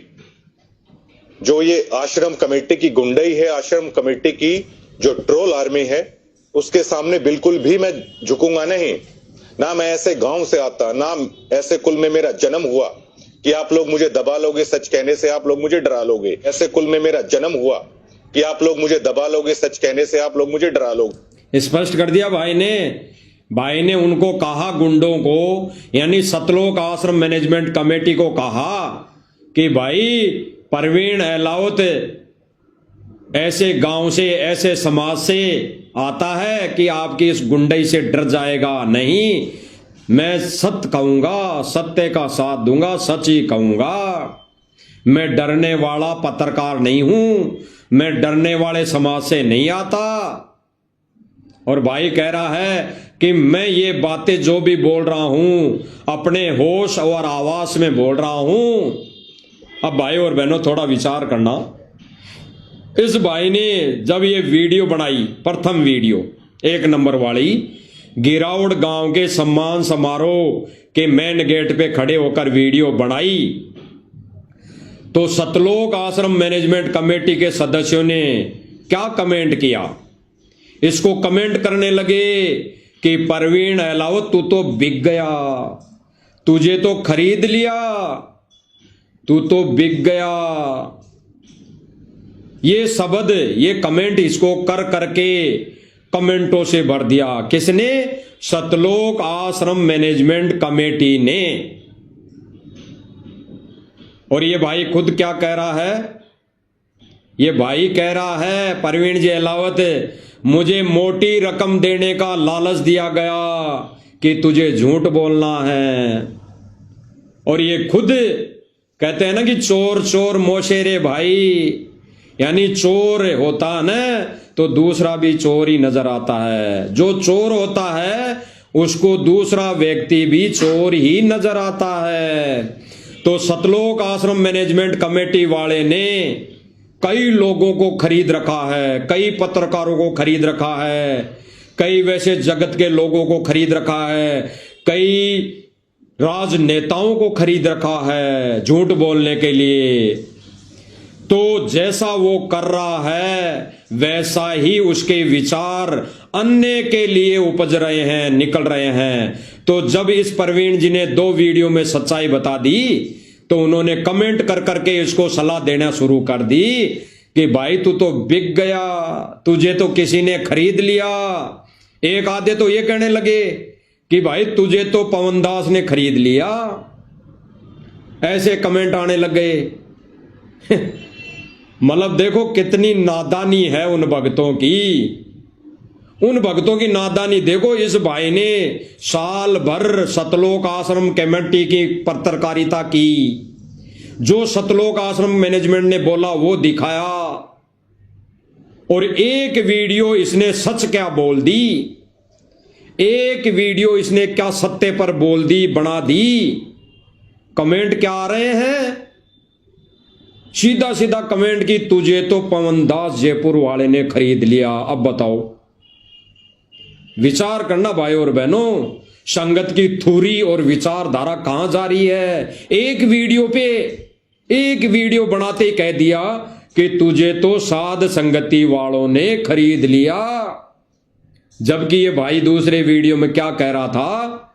जो ये आश्रम कमेटी की गुंडई है, आश्रम कमेटी की जो ट्रोल आर्मी है, उसके सामने बिल्कुल भी मैं झुकूंगा नहीं। ना मैं ऐसे गांव से आता, ना ऐसे कुल में मेरा जन्म हुआ कि आप लोग मुझे दबा लोगे, सच कहने से आप लोग मुझे डरा लोगे। ऐसे कुल में मेरा जन्म हुआ कि आप लोग मुझे दबा लोगे, सच कहने से आप लोग मुझे डरा लोगे। स्पष्ट कर दिया भाई ने उनको कहा, गुंडों को, यानी सतलोक आश्रम मैनेजमेंट कमेटी को कहा कि भाई परवीन अहलावत ऐसे गांव से, ऐसे समाज से आता है कि आपकी इस गुंडई से डर जाएगा नहीं। मैं सत्य कहूंगा, सत्य का साथ दूंगा, सच ही कहूंगा। मैं डरने वाला पत्रकार नहीं हूं, मैं डरने वाले समाज से नहीं आता। और भाई कह रहा है कि मैं ये बातें जो भी बोल रहा हूं अपने होश और आवाज में बोल रहा हूं। अब भाई और बहनों थोड़ा विचार करना, इस भाई ने जब ये वीडियो बनाई, प्रथम वीडियो 1 नंबर वाली, गिरावड़ गांव के सम्मान समारोह के मेन गेट पे खड़े होकर वीडियो बनाई, तो सतलोक आश्रम मैनेजमेंट कमेटी के सदस्यों ने क्या कमेंट किया, इसको कमेंट करने लगे कि परवीन अहलावत तू तो बिक गया, तुझे तो खरीद लिया, तू तो बिक गया। ये शब्द, ये कमेंट इसको कर करके कमेंटों से भर दिया। किसने? सतलोक आश्रम मैनेजमेंट कमेटी ने। और ये भाई खुद क्या कह रहा है? ये भाई कह रहा है, परवीन जी अहलावत, मुझे मोटी रकम देने का लालच दिया गया कि तुझे झूठ बोलना है। और ये खुद कहते हैं ना कि चोर चोर मोशेरे भाई, यानी चोर होता है ना तो दूसरा भी चोर ही नजर आता है। जो चोर होता है उसको दूसरा व्यक्ति भी चोर ही नजर आता है। तो सतलोक आश्रम मैनेजमेंट कमेटी वाले ने कई लोगों को खरीद रखा है, कई पत्रकारों को खरीद रखा है, कई वैसे जगत के लोगों को खरीद रखा है, कई राजनेताओं को खरीद रखा है झूठ बोलने के लिए। तो जैसा वो कर रहा है वैसा ही उसके विचार अन्य के लिए उपज रहे हैं, निकल रहे हैं। तो जब इस परवीन जी ने 2 वीडियो में सच्चाई बता दी तो उन्होंने कमेंट कर करके इसको सलाह देना शुरू कर दी कि भाई तू तो बिक गया, तुझे तो किसी ने खरीद लिया। एक आधे तो ये कहने लगे कि भाई तुझे तो पवन दास ने खरीद लिया। ऐसे कमेंट आने लग गए। मतलब देखो कितनी नादानी है उन भक्तों की, उन भक्तों की नादानी देखो। इस भाई ने साल भर सतलोक आश्रम कमेटी की पत्रकारिता की, जो सतलोक आश्रम मैनेजमेंट ने बोला वो दिखाया, और एक वीडियो इसने सच क्या बोल दी। एक वीडियो इसने क्या सत्ते पर बोल दी, बना दी। कमेंट क्या आ रहे हैं, सीधा सीधा कमेंट की तुझे तो पवन दास जयपुर वाले ने खरीद लिया। अब बताओ, विचार करना भाई और बहनों, संगत की थूरी और विचारधारा कहां जा रही है। एक वीडियो पे, एक वीडियो बनाते ही कह दिया कि तुझे तो साध संगति वालों ने खरीद लिया, जबकि ये भाई दूसरे वीडियो में क्या कह रहा था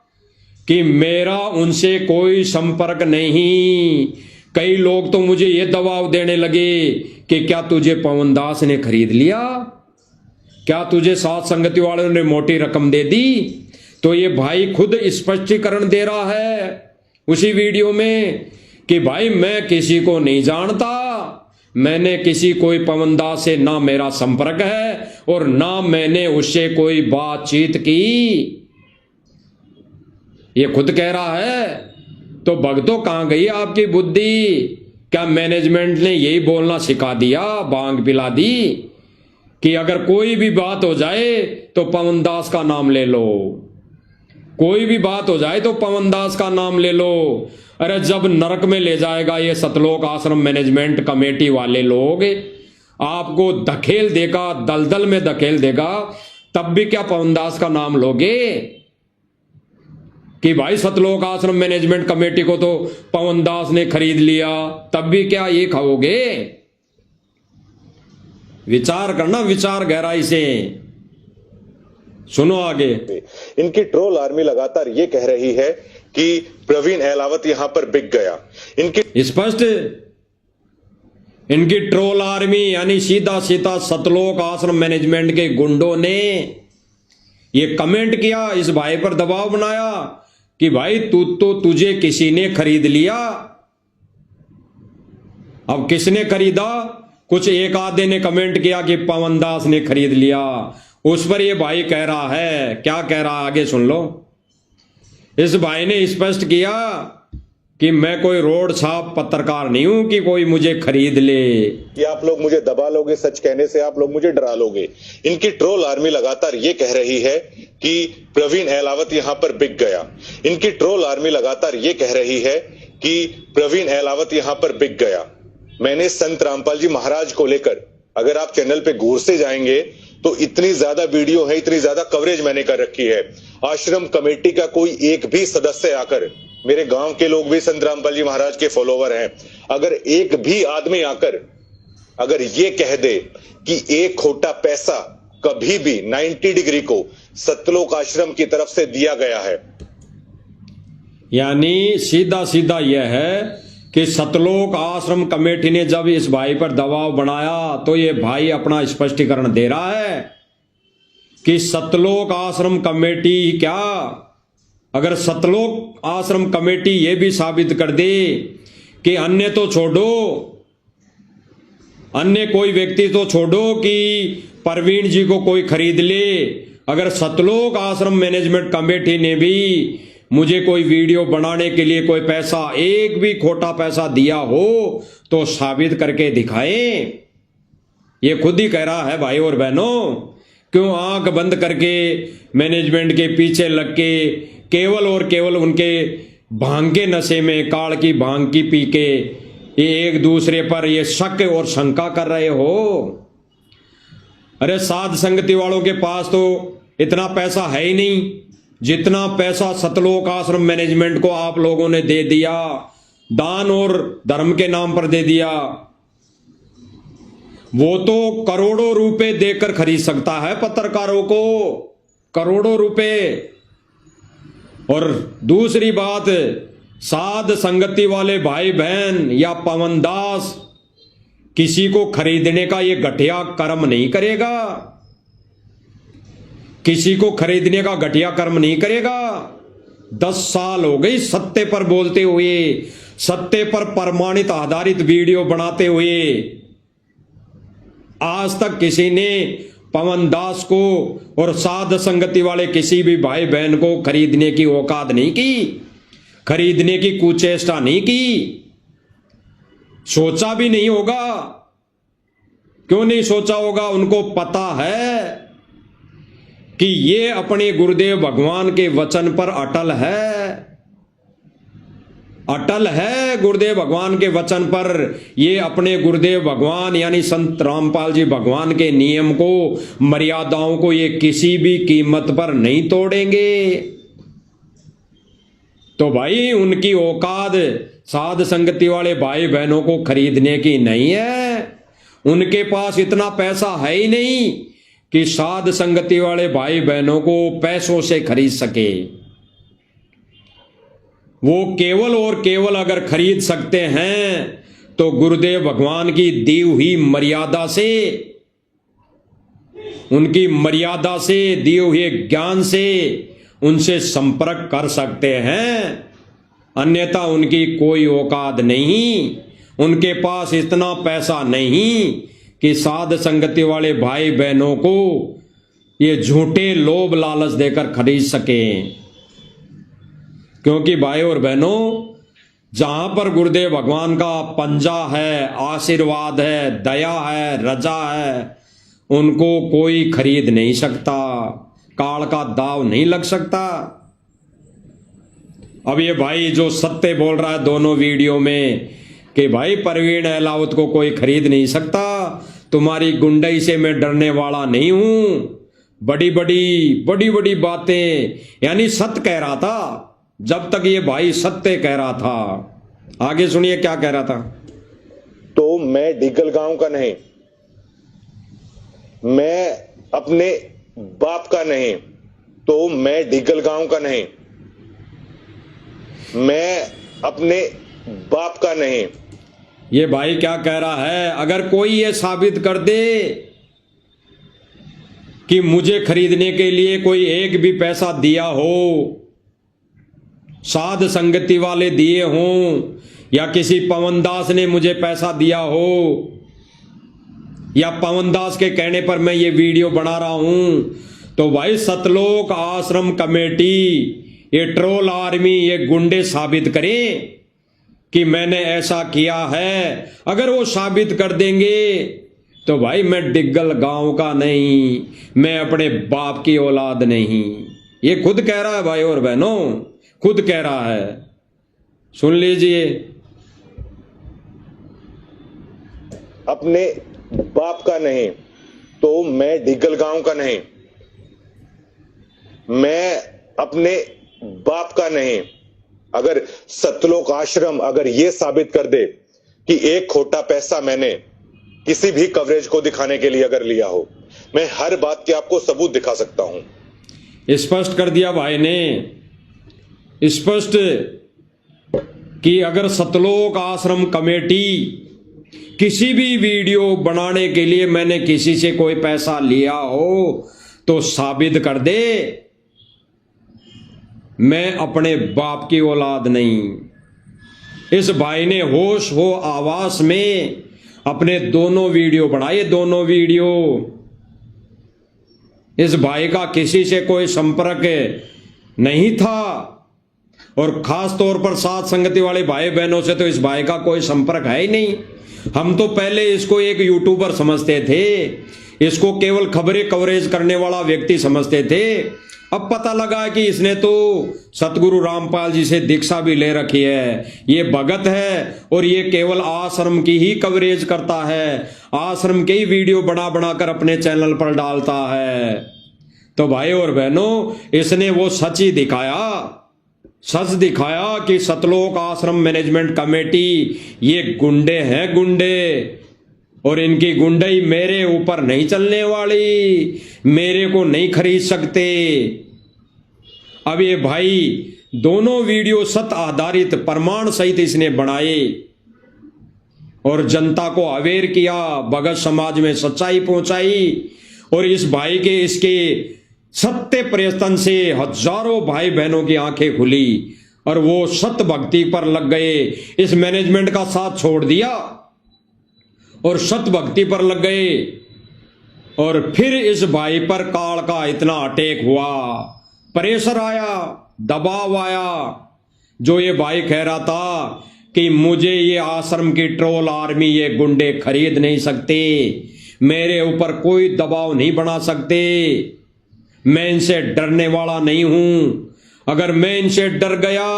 कि मेरा उनसे कोई संपर्क नहीं। कई लोग तो मुझे ये दबाव देने लगे कि क्या तुझे पवन दास ने खरीद लिया, क्या तुझे साध संगति वालों ने मोटी रकम दे दी। तो ये भाई खुद स्पष्टीकरण दे रहा है उसी वीडियो में कि भाई मैं किसी को नहीं जानता, मैंने किसी कोई पवन दास से ना मेरा संपर्क है और ना मैंने उससे कोई बातचीत की। ये खुद कह रहा है। तो भक्तों कहां गई आपकी बुद्धि? क्या मैनेजमेंट ने यही बोलना सिखा दिया, भांग पिला दी कि अगर कोई भी बात हो जाए तो पवन दास का नाम ले लो, कोई भी बात हो जाए तो पवन दास का नाम ले लो। अरे जब नरक में ले जाएगा ये सतलोक आश्रम मैनेजमेंट कमेटी वाले लोग, आपको धकेल देगा, दलदल में धकेल देगा, तब भी क्या पवन दास का नाम लोगे कि भाई सतलोक आश्रम मैनेजमेंट कमेटी को तो पवन दास ने खरीद लिया, तब भी क्या ये खाओगे? विचार करना, विचार गहराई से सुनो आगे। इनकी ट्रोल आर्मी लगातार ये कह रही है कि प्रवीण अहलावत यहां पर बिक गया। इनकी स्पष्ट, इनकी ट्रोल आर्मी यानी सीधा सीधा सतलोक आश्रम मैनेजमेंट के गुंडों ने ये कमेंट किया, इस भाई पर दबाव बनाया कि भाई तुझे किसी ने खरीद लिया। अब किसने खरीदा? कुछ एक आधे ने कमेंट किया कि पवन दास ने खरीद लिया। उस पर ये भाई कह रहा है, क्या कह रहा है आगे सुन लो। इस भाई ने स्पष्ट किया कि मैं कोई रोड छाप पत्रकार नहीं हूं कि कोई मुझे खरीद ले, कि आप लोग मुझे दबा लोगे, सच कहने से आप लोग मुझे डरा लोगे। इनकी ट्रोल आर्मी लगातार ये कह रही है कि प्रवीण अहलावत यहां पर बिक गया। इनकी ट्रोल आर्मी लगातार ये कह रही है कि प्रवीण अहलावत यहां पर बिक गया। मैंने संत रामपाल जी महाराज को लेकर, अगर आप चैनल पे गौर से जाएंगे तो इतनी ज्यादा वीडियो है, इतनी ज्यादा कवरेज मैंने कर रखी है। आश्रम कमेटी का कोई एक भी सदस्य आकर, मेरे गांव के लोग भी संत रामपाल जी महाराज के फॉलोवर हैं, अगर एक भी आदमी आकर अगर ये कह दे कि एक खोटा पैसा कभी भी 90 डिग्री को सतलोक आश्रम की तरफ से दिया गया है, यानी सीधा सीधा यह है कि सतलोक आश्रम कमेटी ने जब इस भाई पर दबाव बनाया तो ये भाई अपना स्पष्टीकरण दे रहा है कि सतलोक आश्रम कमेटी क्या, अगर सतलोक आश्रम कमेटी ये भी साबित कर दे कि अन्य तो छोड़ो, अन्य कोई व्यक्ति तो छोड़ो कि प्रवीण जी को कोई खरीद ले, अगर सतलोक आश्रम मैनेजमेंट कमेटी ने भी मुझे कोई वीडियो बनाने के लिए कोई पैसा, एक भी खोटा पैसा दिया हो तो साबित करके दिखाएं। ये खुद ही कह रहा है भाई और बहनों। क्यों आंख बंद करके मैनेजमेंट के पीछे लग के केवल और केवल उनके भांग के नशे में, काल की भांग की पी के ये एक दूसरे पर ये शक और शंका कर रहे हो? अरे साध संगति वालों के पास तो इतना पैसा है ही नहीं जितना पैसा सतलोक आश्रम मैनेजमेंट को आप लोगों ने दे दिया, दान और धर्म के नाम पर दे दिया। वो तो करोड़ों रुपए देकर खरीद सकता है पत्रकारों को, करोड़ों रुपए। और दूसरी बात, साध संगति वाले भाई बहन या पवन दास किसी को खरीदने का ये घटिया कर्म नहीं करेगा, किसी को खरीदने का घटिया कर्म नहीं करेगा। 10 साल हो गई सत्य पर बोलते हुए, सत्य पर प्रमाणित आधारित वीडियो बनाते हुए। आज तक किसी ने पवन दास को और साध संगति वाले किसी भी भाई बहन को खरीदने की औकात नहीं की, खरीदने की कुचेष्टा नहीं की, सोचा भी नहीं होगा। क्यों नहीं सोचा होगा? उनको पता है कि ये अपने गुरुदेव भगवान के वचन पर अटल है गुरुदेव भगवान के वचन पर। ये अपने गुरुदेव भगवान यानी संत रामपाल जी भगवान के नियम को, मर्यादाओं को ये किसी भी कीमत पर नहीं तोड़ेंगे। तो भाई उनकी औकात साध संगति वाले भाई बहनों को खरीदने की नहीं है। उनके पास इतना पैसा है ही नहीं कि साध संगति वाले भाई बहनों को पैसों से खरीद सके। वो केवल और केवल अगर खरीद सकते हैं तो गुरुदेव भगवान की दी हुई मर्यादा से, उनकी मर्यादा से, दिए हुए ज्ञान से उनसे संपर्क कर सकते हैं। अन्यथा उनकी कोई औकात नहीं। उनके पास इतना पैसा नहीं कि साध संगति वाले भाई बहनों को ये झूठे लोभ लालच देकर खरीद सकें। क्योंकि भाई और बहनों, जहां पर गुरुदेव भगवान का पंजा है, आशीर्वाद है, दया है, रजा है, उनको कोई खरीद नहीं सकता। काल का दाव नहीं लग सकता। अब ये भाई जो सत्य बोल रहा है दोनों वीडियो में कि भाई परवीन अहलावत को कोई खरीद नहीं सकता, तुम्हारी गुंडई से मैं डरने वाला नहीं हूं, बड़ी बड़ी बातें, यानी सत्य कह रहा था। जब तक ये भाई सत्य कह रहा था। आगे सुनिए क्या कह रहा था। तो मैं डिगल गांव का नहीं, मैं अपने बाप का नहीं, तो मैं डिगल गांव का नहीं, मैं अपने बाप का नहीं। ये भाई क्या कह रहा है, अगर कोई ये साबित कर दे कि मुझे खरीदने के लिए कोई एक भी पैसा दिया हो, साध संगति वाले दिए हों, या किसी पवनदास ने मुझे पैसा दिया हो, या पवनदास के कहने पर मैं ये वीडियो बना रहा हूं, तो भाई सतलोक आश्रम कमेटी, ये ट्रोल आर्मी, ये गुंडे साबित करें कि मैंने ऐसा किया है। अगर वो साबित कर देंगे तो भाई मैं डिग्गल गांव का नहीं, मैं अपने बाप की औलाद नहीं। ये खुद कह रहा है भाई और बहनों, खुद कह रहा है। सुन लीजिए। अपने बाप का नहीं, तो मैं डिगल गांव का नहीं, मैं अपने बाप का नहीं। अगर सतलोक आश्रम अगर यह साबित कर दे कि एक खोटा पैसा मैंने किसी भी कवरेज को दिखाने के लिए अगर लिया हो, मैं हर बात के आपको सबूत दिखा सकता हूं। स्पष्ट कर दिया भाई ने, स्पष्ट कि अगर सतलोक आश्रम कमेटी किसी भी वीडियो बनाने के लिए मैंने किसी से कोई पैसा लिया हो तो साबित कर दे। मैं अपने बाप की औलाद नहीं। इस भाई ने होश हो आवास में अपने दोनों वीडियो बनाए, दोनों वीडियो। इस भाई का किसी से कोई संपर्क नहीं था, और खास तौर पर साथ संगति वाले भाई बहनों से तो इस भाई का कोई संपर्क है ही नहीं। हम तो पहले इसको एक यूट्यूबर समझते थे, इसको केवल खबरें कवरेज करने वाला व्यक्ति समझते थे। अब पता लगा कि इसने तो सतगुरु रामपाल जी से दीक्षा भी ले रखी है, ये भगत है और ये केवल आश्रम की ही कवरेज करता है, आश्रम के ही वीडियो बना बनाकर अपने चैनल पर डालता है। तो भाई और बहनों, इसने वो सच ही दिखाया, सच दिखाया कि सतलोक आश्रम मैनेजमेंट कमेटी ये गुंडे हैं, गुंडे, और इनकी गुंडई मेरे ऊपर नहीं चलने वाली, मेरे को नहीं खरीद सकते। अब ये भाई दोनों वीडियो सत्य आधारित प्रमाण सहित इसने बनाए और जनता को अवेयर किया, भगत समाज में सच्चाई पहुंचाई। और इस भाई के इसके सत्य प्रयत्न से हजारों भाई बहनों की आंखें खुली और वो सत्य भक्ति पर लग गए। इस मैनेजमेंट का साथ छोड़ दिया और सत्य भक्ति पर लग गए। और फिर इस भाई पर काल का इतना अटैक हुआ, प्रेशर आया, दबाव आया। जो ये भाई कह रहा था कि मुझे ये आश्रम की ट्रोल आर्मी, ये गुंडे खरीद नहीं सकते, मेरे ऊपर कोई दबाव नहीं बना सकते, मैं इनसे डरने वाला नहीं हूं। अगर मैं इनसे डर गया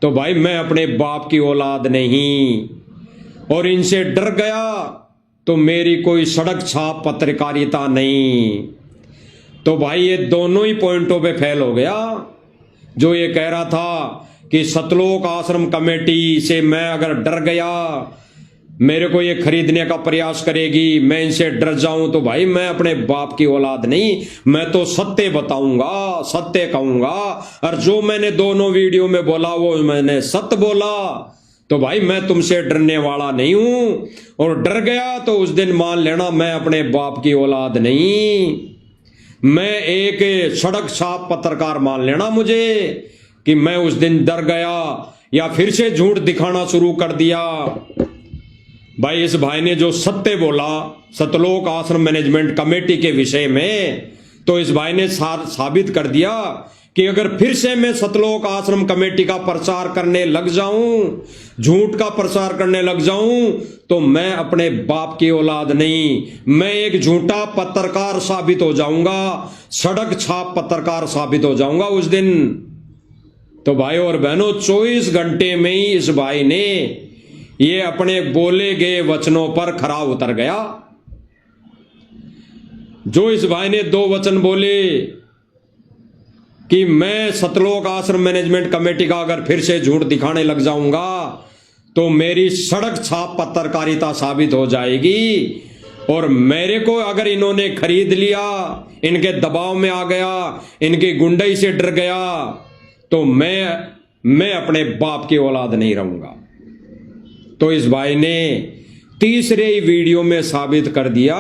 तो भाई मैं अपने बाप की औलाद नहीं, और इनसे डर गया तो मेरी कोई सड़क छाप पत्रकारिता नहीं। तो भाई ये दोनों ही पॉइंटों पे फेल हो गया। जो ये कह रहा था कि सतलोक आश्रम कमेटी से मैं अगर डर गया, मेरे को ये खरीदने का प्रयास करेगी, मैं इनसे डर जाऊं, तो भाई मैं अपने बाप की औलाद नहीं, मैं तो सत्य बताऊंगा, सत्य कहूंगा। और जो मैंने दोनों वीडियो में बोला वो मैंने सत्य बोला। तो भाई मैं तुमसे डरने वाला नहीं हूं, और डर गया तो उस दिन मान लेना मैं अपने बाप की औलाद नहीं, मैं एक सड़क छाप पत्रकार मान लेना मुझे कि मैं उस दिन डर गया या फिर से झूठ दिखाना शुरू कर दिया। भाई इस भाई ने जो सत्य बोला सतलोक आश्रम मैनेजमेंट कमेटी के विषय में, तो इस भाई ने साबित कर दिया कि अगर फिर से मैं सतलोक आश्रम कमेटी का प्रचार करने लग जाऊं, झूठ का प्रचार करने लग जाऊं, तो मैं अपने बाप की औलाद नहीं, मैं एक झूठा पत्रकार साबित हो जाऊंगा, सड़क छाप पत्रकार साबित हो जाऊंगा उस दिन। तो भाई और बहनों 24 घंटे में ही इस भाई ने ये अपने बोले गए वचनों पर खरा उतर गया। जो इस भाई ने 2 वचन बोले कि मैं सतलोक आश्रम मैनेजमेंट कमेटी का अगर फिर से झूठ दिखाने लग जाऊंगा तो मेरी सड़क छाप पत्रकारिता साबित हो जाएगी, और मेरे को अगर इन्होंने खरीद लिया, इनके दबाव में आ गया, इनकी गुंडई से डर गया, तो मैं अपने बाप की औलाद नहीं रहूंगा। तो इस भाई ने तीसरे ही वीडियो में साबित कर दिया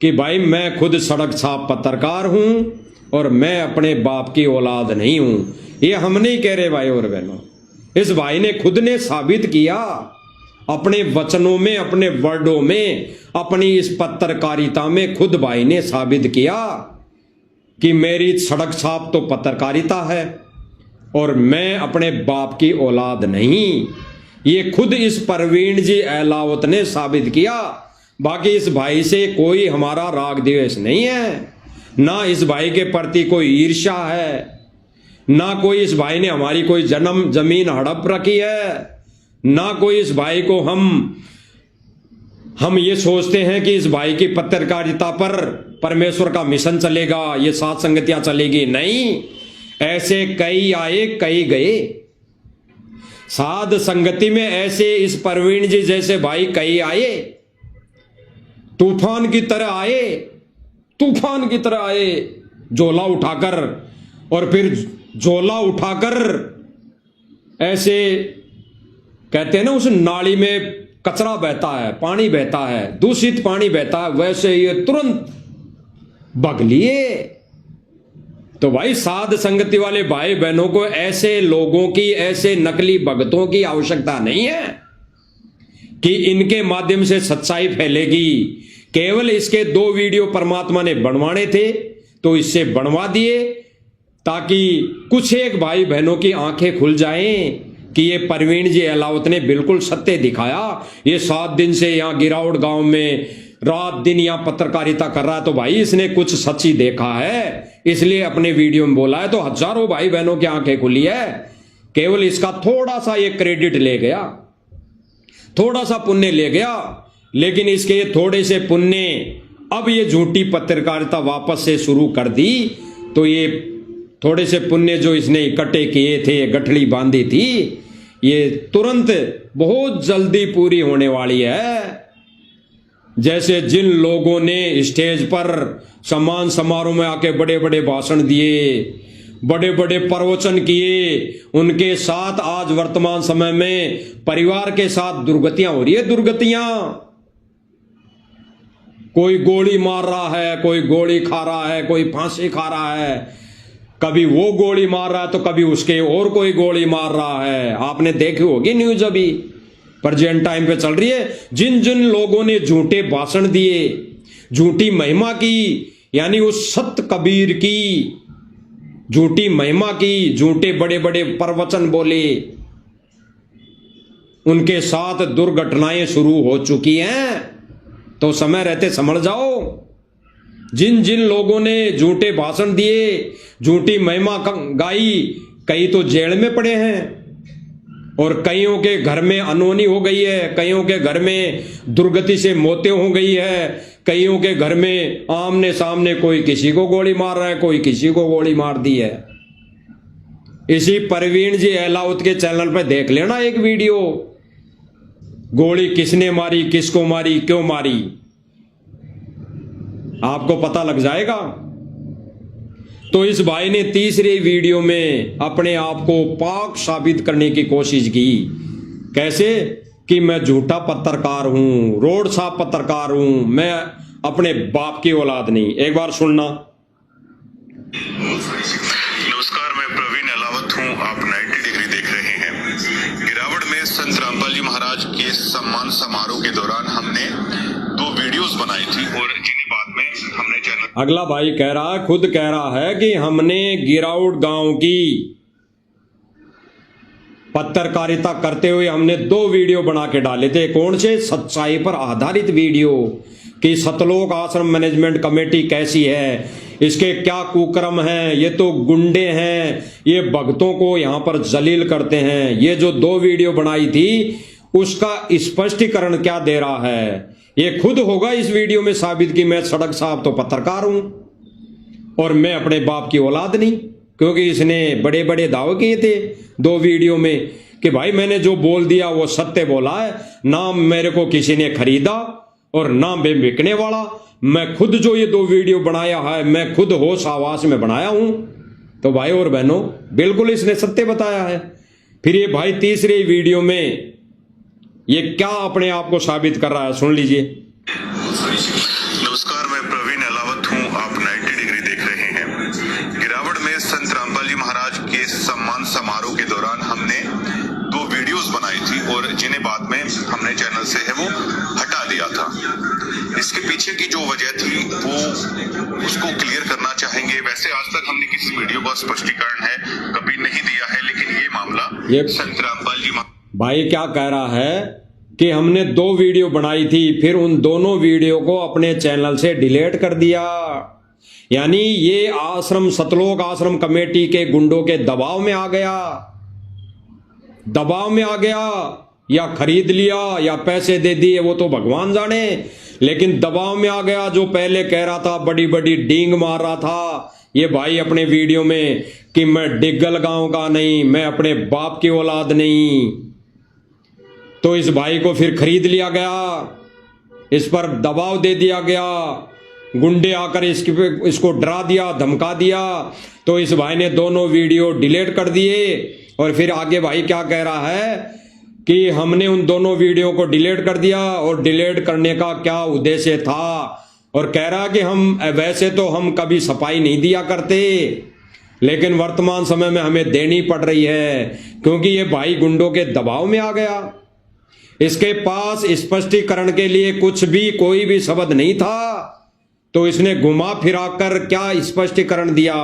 कि भाई मैं खुद सड़क छाप पत्रकार हूं और मैं अपने बाप की औलाद नहीं हूं। ये हम नहीं कह रहे भाई और बहनों, इस भाई ने खुद ने साबित किया अपने वचनों में, अपने वर्डों में, अपनी इस पत्रकारिता में खुद भाई ने साबित किया कि मेरी सड़क छाप तो पत्रकारिता है और मैं अपने बाप की औलाद नहीं। ये खुद इस परवीन जी अहलावत ने साबित किया। बाकी इस भाई से कोई हमारा राग द्वेष नहीं है, ना इस भाई के प्रति कोई ईर्ष्या है, ना कोई इस भाई ने हमारी कोई जमीन हड़प रखी है, ना कोई इस भाई को हम ये सोचते हैं कि इस भाई की पत्रकारिता पर परमेश्वर का मिशन चलेगा, ये सात संगतियां चलेगी। नहीं, ऐसे कई आए कई गए। साध संगति में ऐसे इस परवीन जी जैसे भाई कई आए, तूफान की तरह आए, तूफान की तरह आए, झोला उठाकर, और फिर झोला उठाकर ऐसे कहते हैं ना उस नाली में कचरा बहता है, पानी बहता है, दूषित पानी बहता है, वैसे ये तुरंत भग लिए। तो भाई साध संगति वाले भाई बहनों को ऐसे लोगों की, ऐसे नकली भगतों की आवश्यकता नहीं है कि इनके माध्यम से सच्चाई फैलेगी। केवल इसके 2 वीडियो परमात्मा ने बनवाने थे तो इससे बनवा दिए, ताकि कुछ एक भाई बहनों की आंखें खुल जाएं कि ये परवीन जी अहलावत ने बिल्कुल सत्य दिखाया। ये 7 दिन से यहां गिरावड़ गांव में रात दिन यहां पत्रकारिता कर रहा है, तो भाई इसने कुछ सच्ची देखा है, इसलिए अपने वीडियो में बोला है। तो हजारों भाई बहनों की आंखें खुली है। केवल इसका थोड़ा सा ये क्रेडिट ले गया, थोड़ा सा पुण्य ले गया, लेकिन इसके ये थोड़े से पुण्य अब ये झूठी पत्रकारिता वापस से शुरू कर दी, तो ये थोड़े से पुण्य जो इसने इकट्ठे किए थे, गठड़ी बांधी थी, ये तुरंत बहुत जल्दी पूरी होने वाली है। जैसे जिन लोगों ने स्टेज पर सम्मान समारोह में आके बड़े बड़े भाषण दिए, बड़े बड़े प्रवचन किए, उनके साथ आज वर्तमान समय में परिवार के साथ दुर्गतियां हो रही है। दुर्गतियां, कोई गोली मार रहा है, कोई गोली खा रहा है, कोई फांसी खा रहा है, कभी वो गोली मार रहा है तो कभी उसके और कोई गोली मार रहा है। आपने देखी होगी न्यूज, अभी प्रेजेंट टाइम पे चल रही है। जिन जिन लोगों ने झूठे भाषण दिए, झूठी महिमा की, यानी उस सत कबीर की झूठी महिमा की, झूठे बड़े बड़े प्रवचन बोले, उनके साथ दुर्घटनाएं शुरू हो चुकी हैं। तो समय रहते समझ जाओ, जिन जिन लोगों ने झूठे भाषण दिए, झूठी महिमा गाई, कई तो जेल में पड़े हैं और कईयों के घर में अनहोनी हो गई है, कईयों के घर में दुर्गति से मौतें हो गई है, कईयों के घर में आमने सामने कोई किसी को गोली मार रहा है, कोई किसी को गोली मार दी है। इसी परवीन जी अहलावत के चैनल पर देख लेना एक वीडियो, गोली किसने मारी, किसको मारी, क्यों मारी, आपको पता लग जाएगा। तो इस भाई ने तीसरी वीडियो में अपने आप को पाक साबित करने की कोशिश की। कैसे कि मैं झूठा पत्रकार हूं, रोड साफ पत्रकार हूं, मैं अपने बाप की औलाद नहीं। एक बार सुनना। नमस्कार, मैं प्रवीण अहलावत हूं, आप 90 डिग्री देख रहे हैं। गिरावड़ में संत रामपाल जी महाराज के सम्मान समारोह के दौरान हमने 2 वीडियोस बनाई थी और जिन्हें बाद में हमने चैनल। अगला भाई कह रहा है, खुद कह रहा है कि हमने गिरावड़ गांव की पत्रकारिता करते हुए हमने 2 वीडियो बना के डाले थे। कौन से? सच्चाई पर आधारित वीडियो कि सतलोक आश्रम मैनेजमेंट कमेटी कैसी है, इसके क्या कुकर्म हैं, ये तो गुंडे हैं, ये भक्तों को यहां पर जलील करते हैं। ये जो 2 वीडियो बनाई थी उसका स्पष्टीकरण क्या दे रहा है, ये खुद होगा इस वीडियो में साबित कि मैं सड़क साहब तो पत्रकार हूं और मैं अपने बाप की औलाद नहीं, क्योंकि इसने बड़े बड़े दावे किए थे 2 वीडियो में कि भाई मैंने जो बोल दिया वो सत्य बोला है, ना मेरे को किसी ने खरीदा और ना मैं बिकने वाला। मैं खुद जो ये 2 वीडियो बनाया है, मैं खुद होश आवास में बनाया हूं। तो भाई और बहनों, बिल्कुल इसने सत्य बताया है। फिर ये भाई तीसरे वीडियो में ये क्या अपने आप को साबित कर रहा है, सुन लीजिए। नमस्कार, मैं प्रवीण अहलावत हूं, आप 90 डिग्री देख रहे हैं। गिरावड़ में संत रामपाल जी महाराज के सम्मान समारोह के दौरान हमने 2 वीडियोस बनाई थी और जिन्हें बाद में हमने चैनल से है वो हटा दिया था। इसके पीछे की जो वजह थी वो उसको क्लियर करना चाहेंगे। वैसे आज तक हमने किसी वीडियो का स्पष्टीकरण है कभी नहीं दिया है, लेकिन ये मामला संत रामपाल जी भाई क्या कह रहा है कि हमने 2 वीडियो बनाई थी, फिर उन दोनों वीडियो को अपने चैनल से डिलीट कर दिया। यानी ये आश्रम सतलोक आश्रम कमेटी के गुंडों के दबाव में आ गया, दबाव में आ गया, या खरीद लिया या पैसे दे दिए वो तो भगवान जाने, लेकिन दबाव में आ गया। जो पहले कह रहा था, बड़ी बड़ी डींग मार रहा था ये भाई अपने वीडियो में कि मैं डिग्गल गांव का नहीं, मैं अपने बाप की औलाद नहीं, तो इस भाई को फिर खरीद लिया गया, इस पर दबाव दे दिया गया, गुंडे आकर इसको डरा दिया, धमका दिया। तो इस भाई ने दोनों वीडियो डिलीट कर दिए और फिर आगे भाई क्या कह रहा है कि हमने उन दोनों वीडियो को डिलीट कर दिया और डिलीट करने का क्या उद्देश्य था, और कह रहा कि हम वैसे तो हम कभी सफाई नहीं दिया करते, लेकिन वर्तमान समय में हमें देनी पड़ रही है क्योंकि ये भाई गुंडों के दबाव में आ गया। इसके पास स्पष्टीकरण के लिए कुछ भी, कोई भी शब्द नहीं था, तो इसने घुमा फिरा कर क्या स्पष्टीकरण दिया,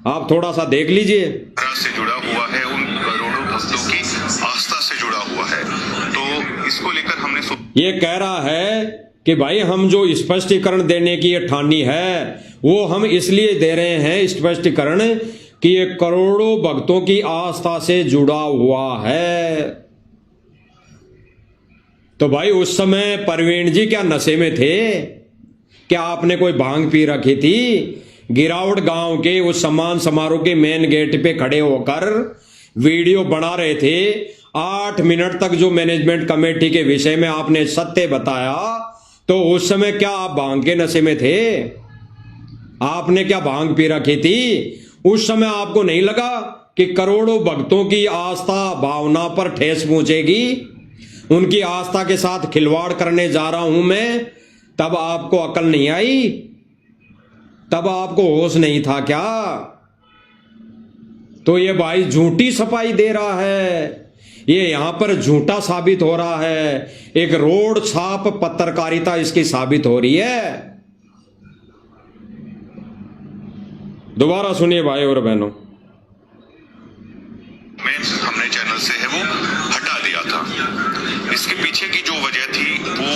आप थोड़ा सा देख लीजिए। से जुड़ा हुआ है, उन करोड़ों भक्तों की आस्था से जुड़ा हुआ है, तो इसको लेकर हमने ये कह रहा है कि भाई हम जो स्पष्टीकरण देने की ये ठानी है वो हम इसलिए दे रहे हैं स्पष्टीकरण कि ये करोड़ों भक्तों की आस्था से जुड़ा हुआ है। तो भाई उस समय परवीन जी क्या नशे में थे? क्या आपने कोई भांग पी रखी थी? गिरावड़ गांव के उस सम्मान समारोह के मेन गेट पे खड़े होकर वीडियो बना रहे थे। 8 मिनट तक जो मैनेजमेंट कमेटी के विषय में आपने सत्य बताया, तो उस समय क्या आप भांग के नशे में थे? आपने क्या भांग पी रखी थी? उस समय आपको नहीं लगा कि करोड़ों भक्तों की आस्था भावना पर ठेस पहुंचेगी, उनकी आस्था के साथ खिलवाड़ करने जा रहा हूं मैं? तब आपको अकल नहीं आई? तब आपको होश नहीं था क्या? तो ये भाई झूठी सफाई दे रहा है, ये यहां पर झूठा साबित हो रहा है, एक रोड छाप पत्रकारिता इसकी साबित हो रही है। दोबारा सुनिए भाई और बहनों। हमने चैनल से है वो हटा दिया था। इसके पीछे की जो वजह थी वो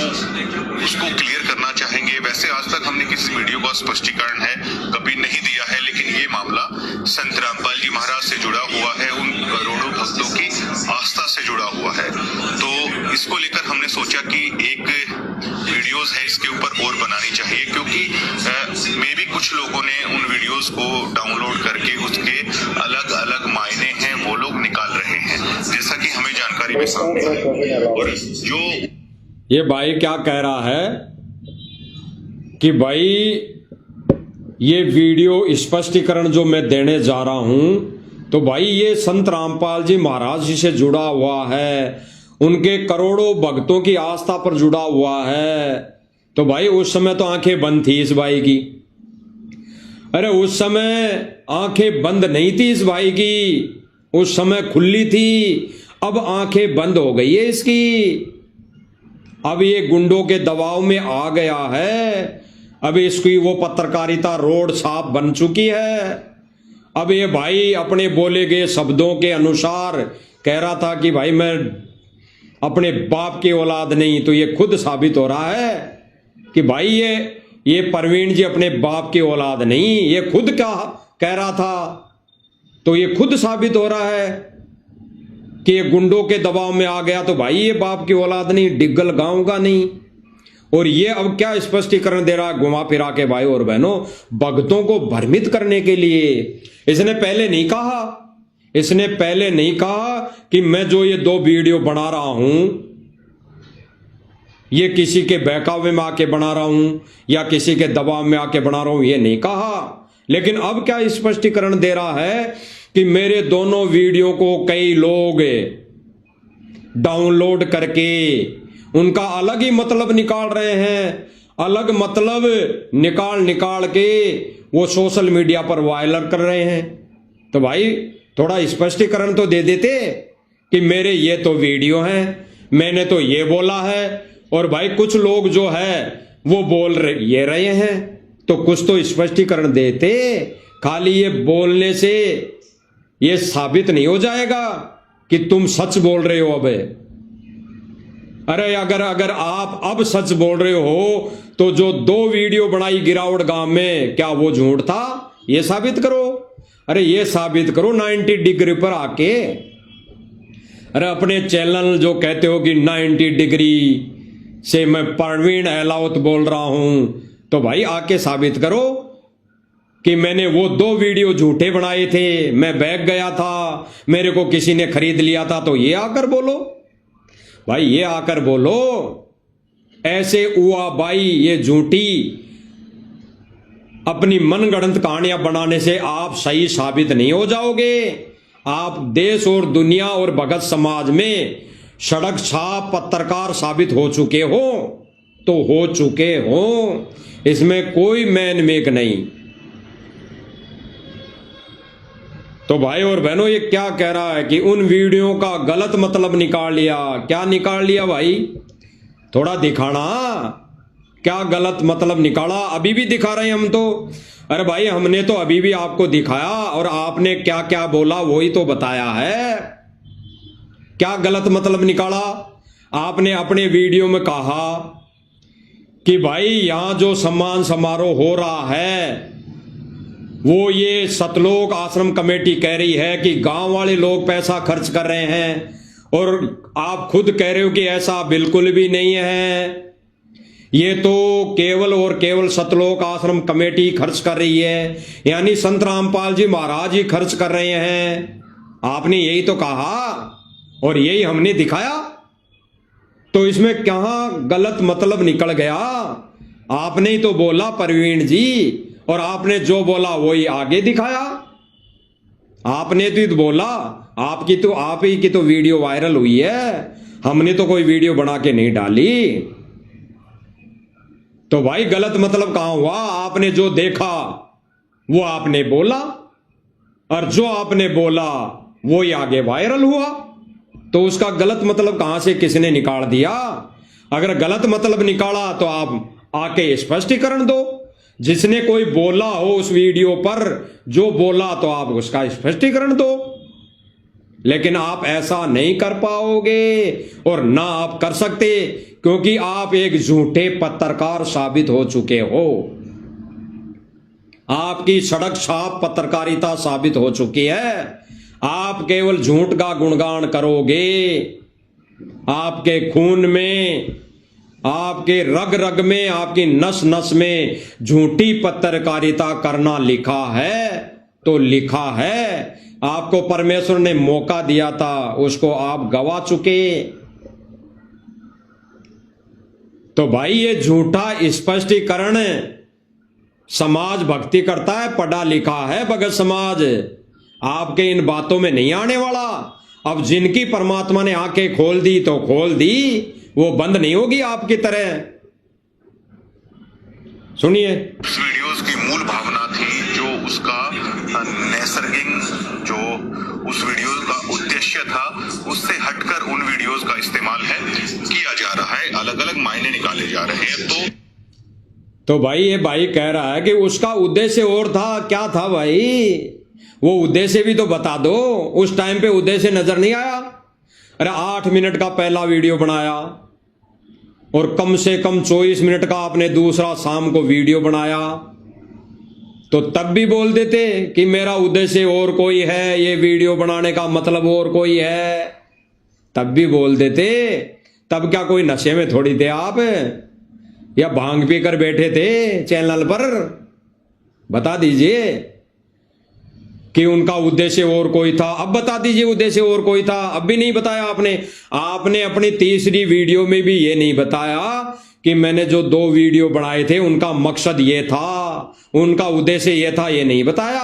उसको क्लियर करना चाहेंगे। वैसे आज तक हमने किसी वीडियो का स्पष्टीकरण है कभी नहीं दिया है, लेकिन ये मामला संत रामपाल जी महाराज से जुड़ा हुआ है, उन करोड़ों भक्तों की आस्था से जुड़ा हुआ है। तो इसको लेकर हमने सोचा कि एक वीडियोस है इसके ऊपर और बनानी चाहिए, क्योंकि मे भी कुछ लोगों ने उन वीडियोस को डाउनलोड करके उसके अलग अलग मायने हैं वो लोग निकाल रहे हैं, जैसा कि हमें जानकारी में सामने है। और जो ये भाई क्या कह रहा है कि भाई ये वीडियो स्पष्टीकरण जो मैं देने जा रहा हूं, तो भाई ये संत रामपाल जी महाराज जी से जुड़ा हुआ है, उनके करोड़ों भक्तों की आस्था पर जुड़ा हुआ है। तो भाई उस समय तो आंखें बंद थी इस भाई की। अरे उस समय आंखें बंद नहीं थी इस भाई की, उस समय खुली थी, अब आंखें बंद हो गई है इसकी। अब ये गुंडों के दबाव में आ गया है, अब इसकी वो पत्रकारिता रोड साफ बन चुकी है। अब ये भाई अपने बोले गए शब्दों के अनुसार कह रहा था कि भाई मैं अपने बाप की औलाद नहीं, तो ये खुद साबित हो रहा है कि भाई ये प्रवीण जी अपने बाप की औलाद नहीं, ये खुद क्या कह रहा था, तो ये खुद साबित हो रहा है कि ये गुंडों के दबाव में आ गया, तो भाई ये बाप की औलाद नहीं, डिग्गल गांव का नहीं। और ये अब क्या स्पष्टीकरण दे रहा है घुमा फिरा के भाई और बहनों, भक्तों को भ्रमित करने के लिए। इसने पहले नहीं कहा, इसने पहले नहीं कहा कि मैं जो ये 2 वीडियो बना रहा हूं ये किसी के बहकावे में आके बना रहा हूं या किसी के दबाव में आके बना रहा हूं, ये नहीं कहा। लेकिन अब क्या स्पष्टीकरण दे रहा है कि मेरे दोनों वीडियो को कई लोग डाउनलोड करके उनका अलग ही मतलब निकाल रहे हैं, अलग मतलब निकाल के वो सोशल मीडिया पर वायरल कर रहे हैं। तो भाई थोड़ा स्पष्टीकरण तो दे देते कि मेरे ये तो वीडियो हैं, मैंने तो ये बोला है, और भाई कुछ लोग जो है वो बोल रहे हैं, तो कुछ तो स्पष्टीकरण देते। खाली ये बोलने से ये साबित नहीं हो जाएगा कि तुम सच बोल रहे हो। अब अरे अगर आप अब सच बोल रहे हो तो जो 2 वीडियो बनाई गिरावट गांव में, क्या वो झूठ था? ये साबित करो। अरे ये साबित करो 90 डिग्री पर आके। अरे अपने चैनल जो कहते हो कि 90 डिग्री से मैं प्रवीण अहलावत बोल रहा हूं, तो भाई आके साबित करो कि मैंने वो 2 वीडियो झूठे बनाए थे, मैं बैग गया था, मेरे को किसी ने खरीद लिया था, तो ये आकर बोलो भाई, ये आकर बोलो। ऐसे उआ बाई ये झूठी अपनी मनगढ़ंत कहानियां बनाने से आप सही साबित नहीं हो जाओगे। आप देश और दुनिया और भगत समाज में सड़क छाप पत्रकार साबित हो चुके हो, तो हो चुके हो, इसमें कोई मैन मेक नहीं। तो भाई और बहनों ये क्या कह रहा है कि उन वीडियो का गलत मतलब निकाल लिया। क्या निकाल लिया भाई? थोड़ा दिखाना, क्या गलत मतलब निकाला? अभी भी दिखा रहे हैं हम तो। अरे भाई हमने तो अभी भी आपको दिखाया, और आपने क्या क्या बोला वही तो बताया है। क्या गलत मतलब निकाला? आपने अपने वीडियो में कहा कि भाई यहां जो सम्मान समारोह हो रहा है वो ये सतलोक आश्रम कमेटी कह रही है कि गांव वाले लोग पैसा खर्च कर रहे हैं, और आप खुद कह रहे हो कि ऐसा बिल्कुल भी नहीं है, ये तो केवल और केवल सतलोक आश्रम कमेटी खर्च कर रही है, यानी संत रामपाल जी महाराज ही खर्च कर रहे हैं। आपने यही तो कहा और यही हमने दिखाया, तो इसमें कहां गलत मतलब निकल गया? आपने ही तो बोला प्रवीण जी, और आपने जो बोला वही आगे दिखाया। आपने तो बोला, आप ही की तो वीडियो वायरल हुई है, हमने तो कोई वीडियो बना के नहीं डाली। तो भाई गलत मतलब कहां हुआ? आपने जो देखा वो आपने बोला, और जो आपने बोला वो ही आगे वायरल हुआ, तो उसका गलत मतलब कहां से किसने निकाल दिया? अगर गलत मतलब निकाला तो आप आके स्पष्टीकरण दो। जिसने कोई बोला हो उस वीडियो पर जो बोला, तो आप उसका स्पष्टीकरण दो। लेकिन आप ऐसा नहीं कर पाओगे और ना आप कर सकते, क्योंकि आप एक झूठे पत्रकार साबित हो चुके हो। आपकी सड़क छाप पत्रकारिता साबित हो चुकी है। आप केवल झूठ का गुणगान करोगे। आपके खून में, आपके रग रग में, आपकी नस नस में झूठी पत्रकारिता करना लिखा है तो लिखा है। आपको परमेश्वर ने मौका दिया था, उसको आप गवा चुके। तो भाई ये झूठा स्पष्टीकरण समाज भक्ति करता है, पढ़ा लिखा है भगत समाज, आपके इन बातों में नहीं आने वाला। अब जिनकी परमात्मा ने आंखें खोल दी तो खोल दी, वो बंद नहीं होगी आपकी तरह। सुनिए। उस वीडियोस की मूल भावना थी, जो उसका नैसर्गिक, जो उस वीडियो का उद्देश्य था, उससे हटकर उन वीडियोस का इस्तेमाल है किया जा रहा है, अलग अलग मायने निकाले जा रहे हैं। तो भाई ये भाई कह रहा है कि उसका उद्देश्य और था। क्या था भाई? वो उद्देश्य भी तो बता दो। उस टाइम पे उद्देश्य नजर नहीं आया? अरे 8 मिनट का पहला वीडियो बनाया और कम से कम 24 मिनट का आपने दूसरा शाम को वीडियो बनाया, तो तब भी बोल देते कि मेरा उद्देश्य और कोई है, ये वीडियो बनाने का मतलब और कोई है, तब भी बोल देते। तब क्या कोई नशे में थोड़ी थे आप, या भांग पी कर बैठे थे चैनल पर? बता दीजिए कि उनका उद्देश्य और कोई था। अब बता दीजिए उद्देश्य और कोई था। अब भी नहीं बताया आपने। आपने अपनी तीसरी वीडियो में भी ये नहीं बताया कि मैंने जो 2 वीडियो बनाए थे उनका मकसद ये था, उनका उद्देश्य ये था, ये नहीं बताया।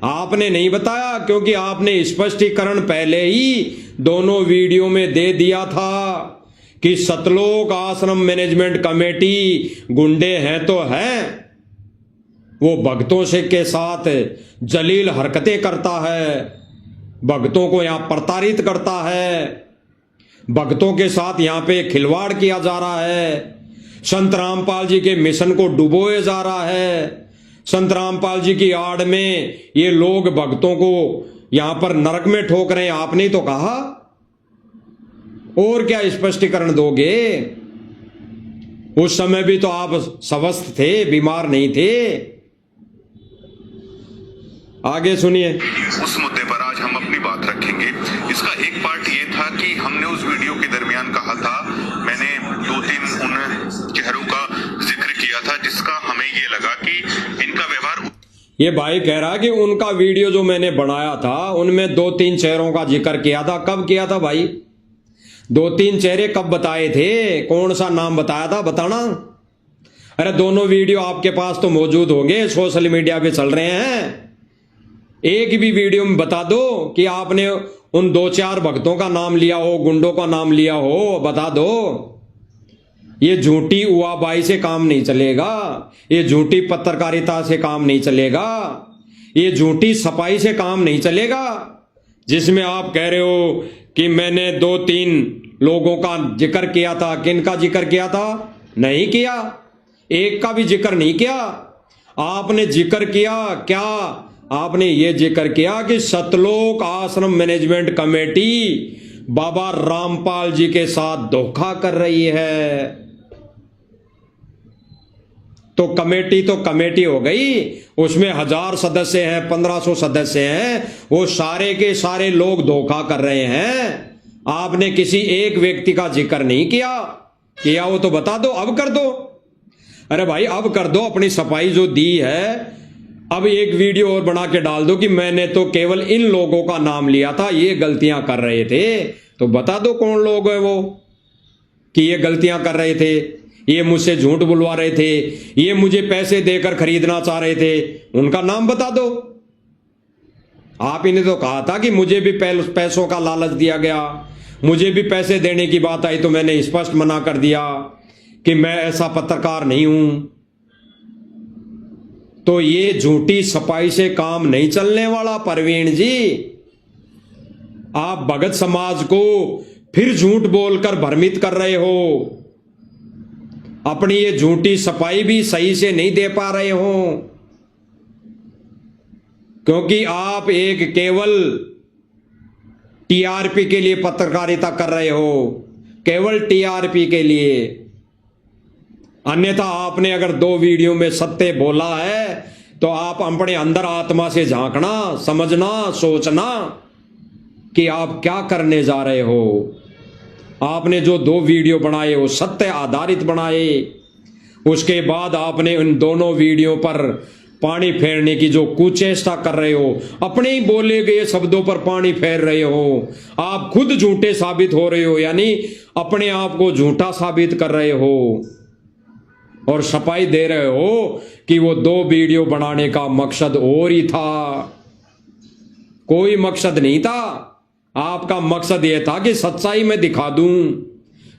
आपने नहीं बताया क्योंकि आपने स्पष्टीकरण पहले ही दोनों वीडियो में दे दिया था कि सतलोक आश्रम मैनेजमेंट कमेटी गुंडे हैं तो हैं, वो भक्तों से के साथ जलील हरकतें करता है, भक्तों को यहां प्रताड़ित करता है, भक्तों के साथ यहां पे खिलवाड़ किया जा रहा है, संत रामपाल जी के मिशन को डुबोए जा रहा है, संत रामपाल जी की आड़ में ये लोग भक्तों को यहां पर नरक में ठोक रहे हैं। आपने तो कहा। और क्या स्पष्टीकरण दोगे? उस समय भी तो आप स्वस्थ थे, बीमार नहीं थे। आगे सुनिए। उस मुद्दे पर आज हम अपनी बात रखेंगे। इसका एक पार्ट ये था कि हमने उस वीडियो के दरमियान कहा था, मैंने 2-3 उन चेहरों का जिक्र किया था जिसका हमें ये लगा कि इनका व्यवहार। ये भाई कह रहा कि उनका वीडियो जो मैंने बनाया था उनमें 2-3 चेहरों का जिक्र किया था। कब किया था भाई? 2-3 चेहरे कब बताए थे? कौन सा नाम बताया था? बताना। अरे दोनों वीडियो आपके पास तो मौजूद होंगे, सोशल मीडिया पे चल रहे हैं। एक भी वीडियो में बता दो कि आपने उन 2-4 भक्तों का नाम लिया हो, गुंडों का नाम लिया हो, बता दो। ये झूठी उआबाई से काम नहीं चलेगा, ये झूठी पत्रकारिता से काम नहीं चलेगा, ये झूठी सफाई से काम नहीं चलेगा, जिसमें आप कह रहे हो कि मैंने 2-3 लोगों का जिक्र किया था। किन का जिक्र किया था? नहीं किया। एक का भी जिक्र नहीं किया। आपने जिक्र किया क्या? आपने ये जिक्र किया कि सतलोक आश्रम मैनेजमेंट कमेटी बाबा रामपाल जी के साथ धोखा कर रही है। तो कमेटी हो गई, उसमें 1000 सदस्य हैं, 1500 सदस्य हैं, वो सारे के सारे लोग धोखा कर रहे हैं। आपने किसी एक व्यक्ति का जिक्र नहीं किया वो तो बता दो, अब कर दो। अरे भाई अब कर दो, अपनी सफाई जो दी है। अब एक वीडियो और बना के डाल दो कि मैंने तो केवल इन लोगों का नाम लिया था, ये गलतियां कर रहे थे। तो बता दो कौन लोग है वो कि ये गलतियां कर रहे थे, ये मुझसे झूठ बुलवा रहे थे, ये मुझे पैसे देकर खरीदना चाह रहे थे। उनका नाम बता दो। आप इन्हें तो कहा था कि मुझे भी पैसों का लालच दिया गया, मुझे भी पैसे देने की बात आई तो मैंने स्पष्ट मना कर दिया कि मैं ऐसा पत्रकार नहीं हूं। तो ये झूठी सफाई से काम नहीं चलने वाला परवीन जी। आप भगत समाज को फिर झूठ बोलकर भ्रमित कर रहे हो, अपनी ये झूठी सफाई भी सही से नहीं दे पा रहे हो, क्योंकि आप एक केवल टीआरपी के लिए पत्रकारिता कर रहे हो। केवल टीआरपी के लिए। अन्यथा आपने अगर 2 वीडियो में सत्य बोला है तो आप अपने अंदर आत्मा से झांकना, समझना, सोचना कि आप क्या करने जा रहे हो। आपने जो 2 वीडियो बनाए वो सत्य आधारित बनाए, उसके बाद आपने उन दोनों वीडियो पर पानी फेरने की जो कुचेष्टा कर रहे हो, अपने ही बोले गए शब्दों पर पानी फेर रहे हो, आप खुद झूठे साबित हो रहे हो, यानी अपने आप को झूठा साबित कर रहे हो और सफाई दे रहे हो कि वो 2 वीडियो बनाने का मकसद और ही था, कोई मकसद नहीं था। आपका मकसद यह था कि सच्चाई में दिखा दूं,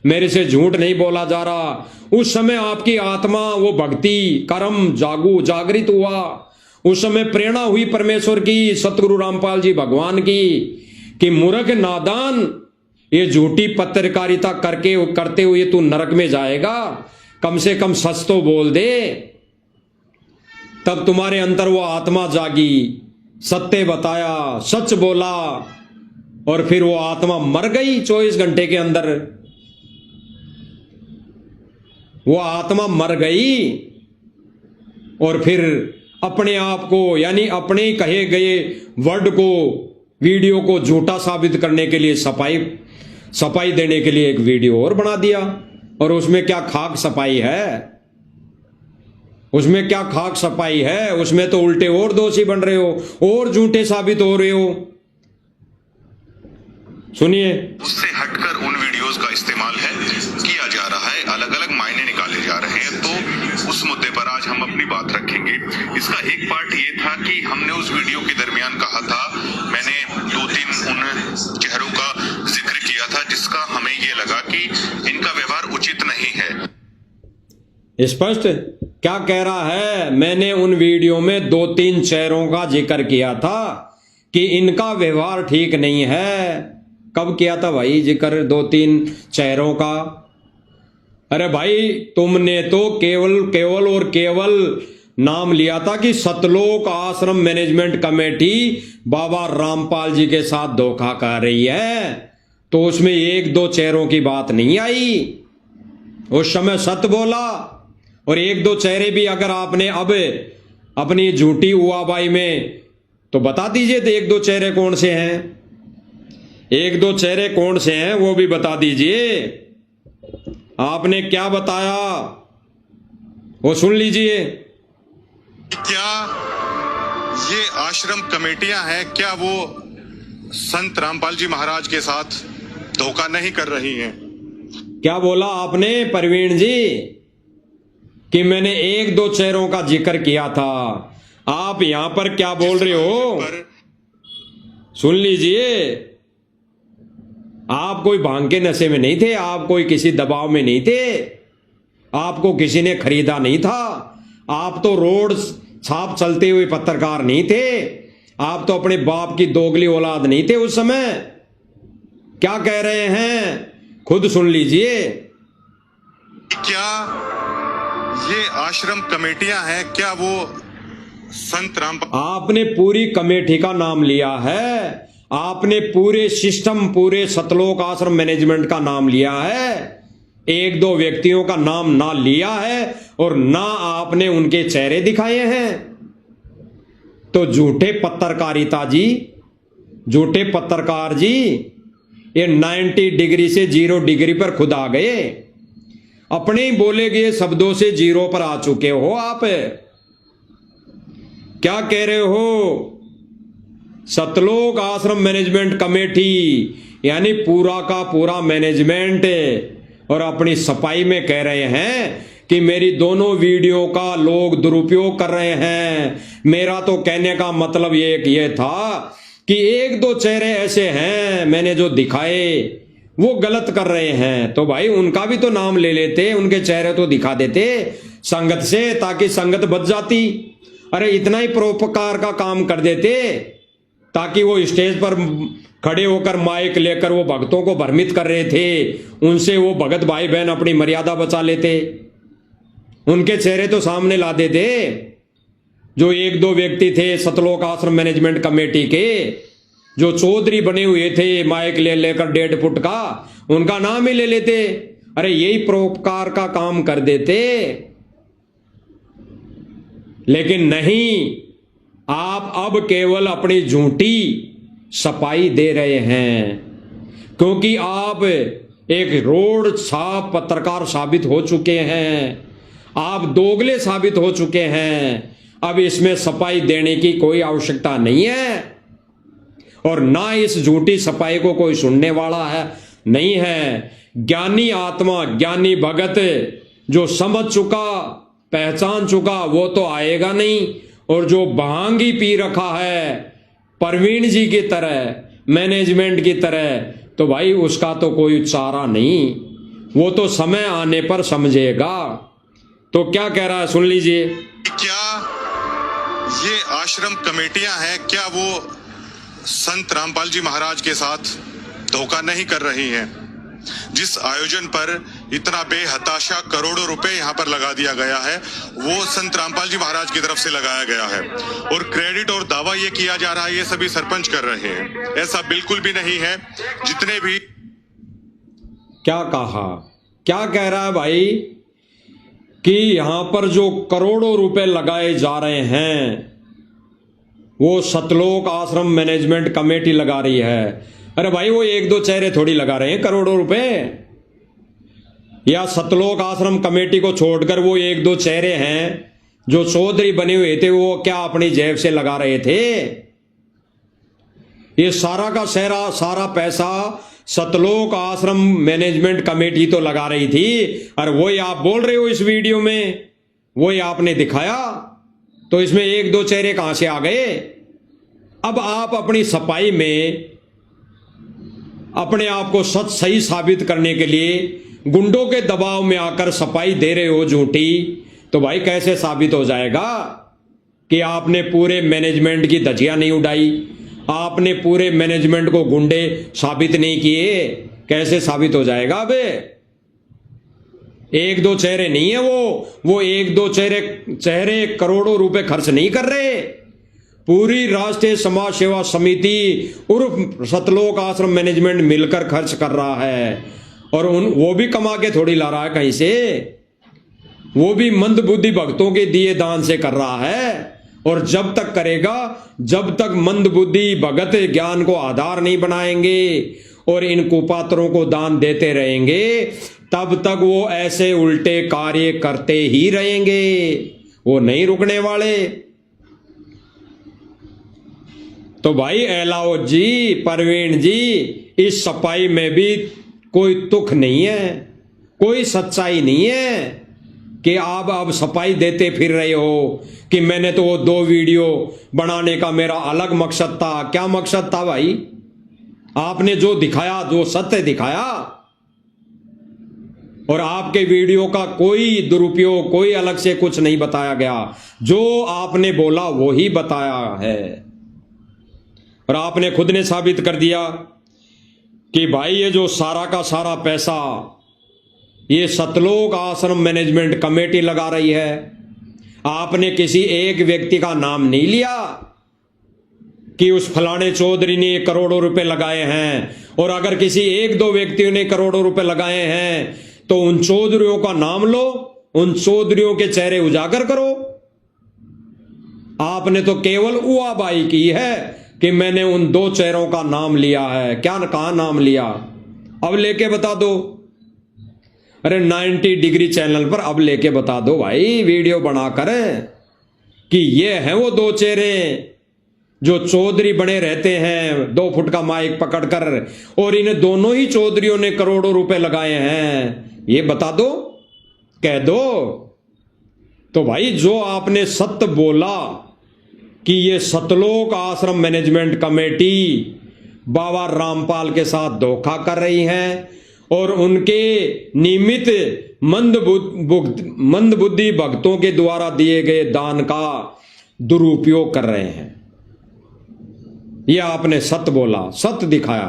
मेरे से झूठ नहीं बोला जा रहा। उस समय आपकी आत्मा वो भक्ति कर्म जागृत हुआ, उस समय प्रेरणा हुई परमेश्वर की, सतगुरु रामपाल जी भगवान की, कि मूर्ख नादान, ये झूठी पत्रकारिता करते हुए तू नरक में जाएगा, कम से कम सच तो बोल दे। तब तुम्हारे अंदर वो आत्मा जागी, सत्य बताया, सच बोला, और फिर वो आत्मा मर गई 24 घंटे के अंदर। वो आत्मा मर गई और फिर अपने आप को, यानी अपने ही कहे गए वर्ड को, वीडियो को झूठा साबित करने के लिए सफाई देने के लिए एक वीडियो और बना दिया। और उसमें क्या खाक सफाई है, उसमें क्या खाक सफाई है, उसमें तो उल्टे और दोषी बन रहे हो और झूठे साबित हो रहे हो। सुनिए। उससे हटकर उन वीडियोस का इस्तेमाल है किया जा रहा है, अलग अलग मायने निकाले जा रहे हैं। तो उस मुद्दे पर आज हम अपनी बात रखेंगे। इसका एक पार्ट ये था कि हमने उस वीडियो के दरमियान कहा था, मैंने 2-3 उन चेहरों का जिक्र किया था जिसका हमें ये लगा कि इनका व्यवहार उचित नहीं है। स्पष्ट क्या कह रहा है? मैंने उन वीडियो में 2-3 चेहरों का जिक्र किया था कि इनका व्यवहार ठीक नहीं है। कब किया था भाई जिक्र 2-3 चेहरों का? अरे भाई तुमने तो केवल नाम लिया था कि सतलोक आश्रम मैनेजमेंट कमेटी बाबा रामपाल जी के साथ धोखा कर रही है, तो उसमें 1-2 चेहरों की बात नहीं आई। उस समय सत्य बोला। और 1-2 चेहरे भी अगर आपने अब अपनी झूठी हुआबाई में, तो बता दीजिए तो 1-2 चेहरे कौन से हैं, 1-2 चेहरे कौन से हैं वो भी बता दीजिए। आपने क्या बताया वो सुन लीजिए। क्या ये आश्रम कमेटियां हैं, क्या वो संत रामपाल जी महाराज के साथ धोखा नहीं कर रही हैं? क्या बोला आपने प्रवीण जी कि मैंने 1-2 चेहरों का जिक्र किया था? आप यहां पर क्या बोल रहे हो सुन लीजिए। आप कोई भांग के नशे में नहीं थे, आप कोई किसी दबाव में नहीं थे, आपको किसी ने खरीदा नहीं था, आप तो रोड छाप चलते हुए पत्रकार नहीं थे, आप तो अपने बाप की दोगली औलाद नहीं थे उस समय। क्या कह रहे हैं खुद सुन लीजिए। क्या ये आश्रम कमेटियां हैं, क्या वो संत रामपाल? आपने पूरी कमेटी का नाम लिया है, आपने पूरे सिस्टम, पूरे सतलोक आश्रम मैनेजमेंट का नाम लिया है, 1-2 व्यक्तियों का नाम ना लिया है और ना आपने उनके चेहरे दिखाए हैं। तो झूठे पत्रकारिता जी, झूठे पत्रकार जी, ये 90 डिग्री से 0 डिग्री पर खुद आ गए, अपने ही बोले गए शब्दों से 0 पर आ चुके हो आप। क्या कह रहे हो? सतलोक आश्रम मैनेजमेंट कमेटी यानी पूरा का पूरा मैनेजमेंट, और अपनी सफाई में कह रहे हैं कि मेरी दोनों वीडियो का लोग दुरुपयोग कर रहे हैं। मेरा तो कहने का मतलब ये था कि 1-2 चेहरे ऐसे हैं मैंने जो दिखाए वो गलत कर रहे हैं, तो भाई उनका भी तो नाम ले लेते, उनके चेहरे तो दिखा देते संगत से, ताकि संगत बच जाती। अरे इतना ही परोपकार का काम कर देते ताकि वो स्टेज पर खड़े होकर माइक लेकर वो भक्तों को भ्रमित कर रहे थे, उनसे वो भगत भाई बहन अपनी मर्यादा बचा लेते, उनके चेहरे तो सामने ला देते। जो 1-2 व्यक्ति थे सतलोक आश्रम मैनेजमेंट कमेटी के, जो चौधरी बने हुए थे माइक लेकर 1.5 फुट का, उनका नाम ही ले लेते, अरे यही परोपकार का काम कर देते। लेकिन नहीं, आप अब केवल अपनी झूठी सफाई दे रहे हैं, क्योंकि आप एक रोड साफ पत्रकार साबित हो चुके हैं, आप दोगले साबित हो चुके हैं। अब इसमें सफाई देने की कोई आवश्यकता नहीं है, और ना इस झूठी सफाई को कोई सुनने वाला है नहीं है। ज्ञानी आत्मा, ज्ञानी भगत जो समझ चुका, पहचान चुका, वो तो आएगा नहीं। और जो भांगी पी रखा है प्रवीण जी की तरह, मैनेजमेंट की तरह, तो भाई उसका तो कोई चारा नहीं, वो तो समय आने पर समझेगा। तो क्या कह रहा है सुन लीजिए। क्या ये आश्रम कमेटियां हैं, क्या वो संत रामपाल जी महाराज के साथ धोखा नहीं कर रही हैं? जिस आयोजन पर इतना बेहताशा करोड़ों रुपए यहाँ पर लगा दिया गया है, वो संत रामपाल जी महाराज की तरफ से लगाया गया है, और क्रेडिट और दावा ये किया जा रहा है ये सभी सरपंच कर रहे हैं। ऐसा बिल्कुल भी नहीं है। जितने भी क्या कहा, क्या कह रहा है भाई कि यहां पर जो करोड़ों रुपए लगाए जा रहे हैं वो सतलोक आश्रम मैनेजमेंट कमेटी लगा रही है। अरे भाई वो एक दो चेहरे थोड़ी लगा रहे हैं करोड़ों रुपए, या सतलोक आश्रम कमेटी को छोड़कर वो एक दो चेहरे हैं जो चौधरी बने हुए थे, वो क्या अपनी जेब से लगा रहे थे? ये सारा का सारा पैसा सतलोक आश्रम मैनेजमेंट कमेटी तो लगा रही थी। और वही आप बोल रहे हो इस वीडियो में, वही आपने दिखाया, तो इसमें एक दो चेहरे कहां से आ गए? अब आप अपनी सफाई में अपने आप को सही साबित करने के लिए गुंडों के दबाव में आकर सफाई दे रहे हो झूठी, तो भाई कैसे साबित हो जाएगा कि आपने पूरे मैनेजमेंट की धज्जियां नहीं उड़ाई, आपने पूरे मैनेजमेंट को गुंडे साबित नहीं किए? कैसे साबित हो जाएगा? अबे एक दो चेहरे नहीं है वो एक दो चेहरे करोड़ों रुपए खर्च नहीं कर रहे। पूरी राष्ट्रीय समाज सेवा समिति उर्फ सतलोक आश्रम मैनेजमेंट मिलकर खर्च कर रहा है, और वो भी कमा के थोड़ी ला रहा है कहीं से, वो भी मंद बुद्धि भक्तों के दिए दान से कर रहा है। और जब तक करेगा, जब तक मंद बुद्धि भगत ज्ञान को आधार नहीं बनाएंगे और इन कुपात्रों को दान देते रहेंगे, तब तक वो ऐसे उल्टे कार्य करते ही रहेंगे, वो नहीं रुकने वाले। तो भाई एलाओ जी, प्रवीण जी, इस सफाई में भी कोई तुक नहीं है, कोई सच्चाई नहीं है कि आप अब सफाई देते फिर रहे हो कि मैंने तो वो 2 वीडियो बनाने का मेरा अलग मकसद था। क्या मकसद था भाई? आपने जो दिखाया, जो सत्य दिखाया, और आपके वीडियो का कोई दुरुपयोग, कोई अलग से कुछ नहीं बताया गया, जो आपने बोला वो ही बताया है। और आपने खुद ने साबित कर दिया कि भाई ये जो सारा का सारा पैसा ये सतलोक आश्रम मैनेजमेंट कमेटी लगा रही है। आपने किसी एक व्यक्ति का नाम नहीं लिया कि उस फलाने चौधरी ने करोड़ों रुपए लगाए हैं, और अगर किसी एक दो व्यक्तियों ने करोड़ों रुपए लगाए हैं तो उन चौधरियों का नाम लो, उन चौधरियों के चेहरे उजागर करो। आपने तो केवल उआबाई की है कि मैंने उन 2 चेहरों का नाम लिया है। क्या कहा नाम लिया? अब लेके बता दो। अरे 90 डिग्री चैनल पर अब लेके बता दो भाई, वीडियो बनाकर, कि ये हैं वो 2 चेहरे जो चौधरी बने रहते हैं 2 फुट का माइक पकड़कर, और इन दोनों ही चौधरियों ने करोड़ों रुपए लगाए हैं। ये बता दो, कह दो। तो भाई जो आपने सत्य बोला कि ये सतलोक आश्रम मैनेजमेंट कमेटी बाबा रामपाल के साथ धोखा कर रही है और उनके नियमित मंद बुद्धि भक्तों के द्वारा दिए गए दान का दुरुपयोग कर रहे हैं, यह आपने सत्य बोला, सत्य दिखाया।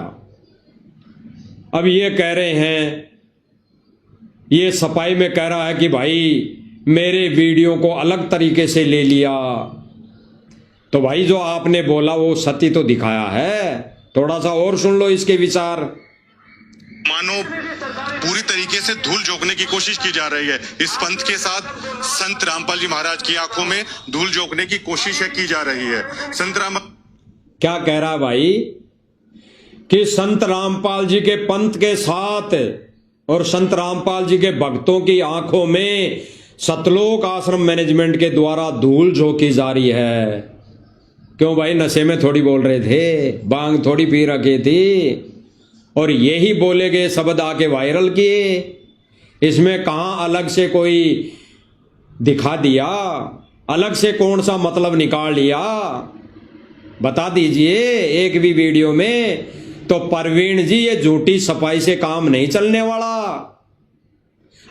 अब ये कह रहे हैं, ये सफाई में कह रहा है कि भाई मेरे वीडियो को अलग तरीके से ले लिया। तो भाई जो आपने बोला वो सत्य तो दिखाया है, थोड़ा सा और सुन लो इसके विचार। मानो पूरी तरीके से धूल झोंकने की कोशिश की जा रही है। इस पंथ के साथ संत रामपाल जी महाराज की आंखों में धूल झोंकने की कोशिश की जा रही है। संत राम क्या कह रहा भाई कि संत रामपाल जी के पंथ के साथ और संत रामपाल जी के भक्तों की आंखों में सतलोक आश्रम मैनेजमेंट के द्वारा धूल झोंकी जा रही है। क्यों भाई, नशे में थोड़ी बोल रहे थे, बांग थोड़ी पी रखी थी और यही बोले गए शब्द आके वायरल किए। इसमें कहां अलग से कोई दिखा दिया, अलग से कौन सा मतलब निकाल लिया, बता दीजिए एक भी वीडियो में। तो परवीन जी, ये झूठी सफाई से काम नहीं चलने वाला।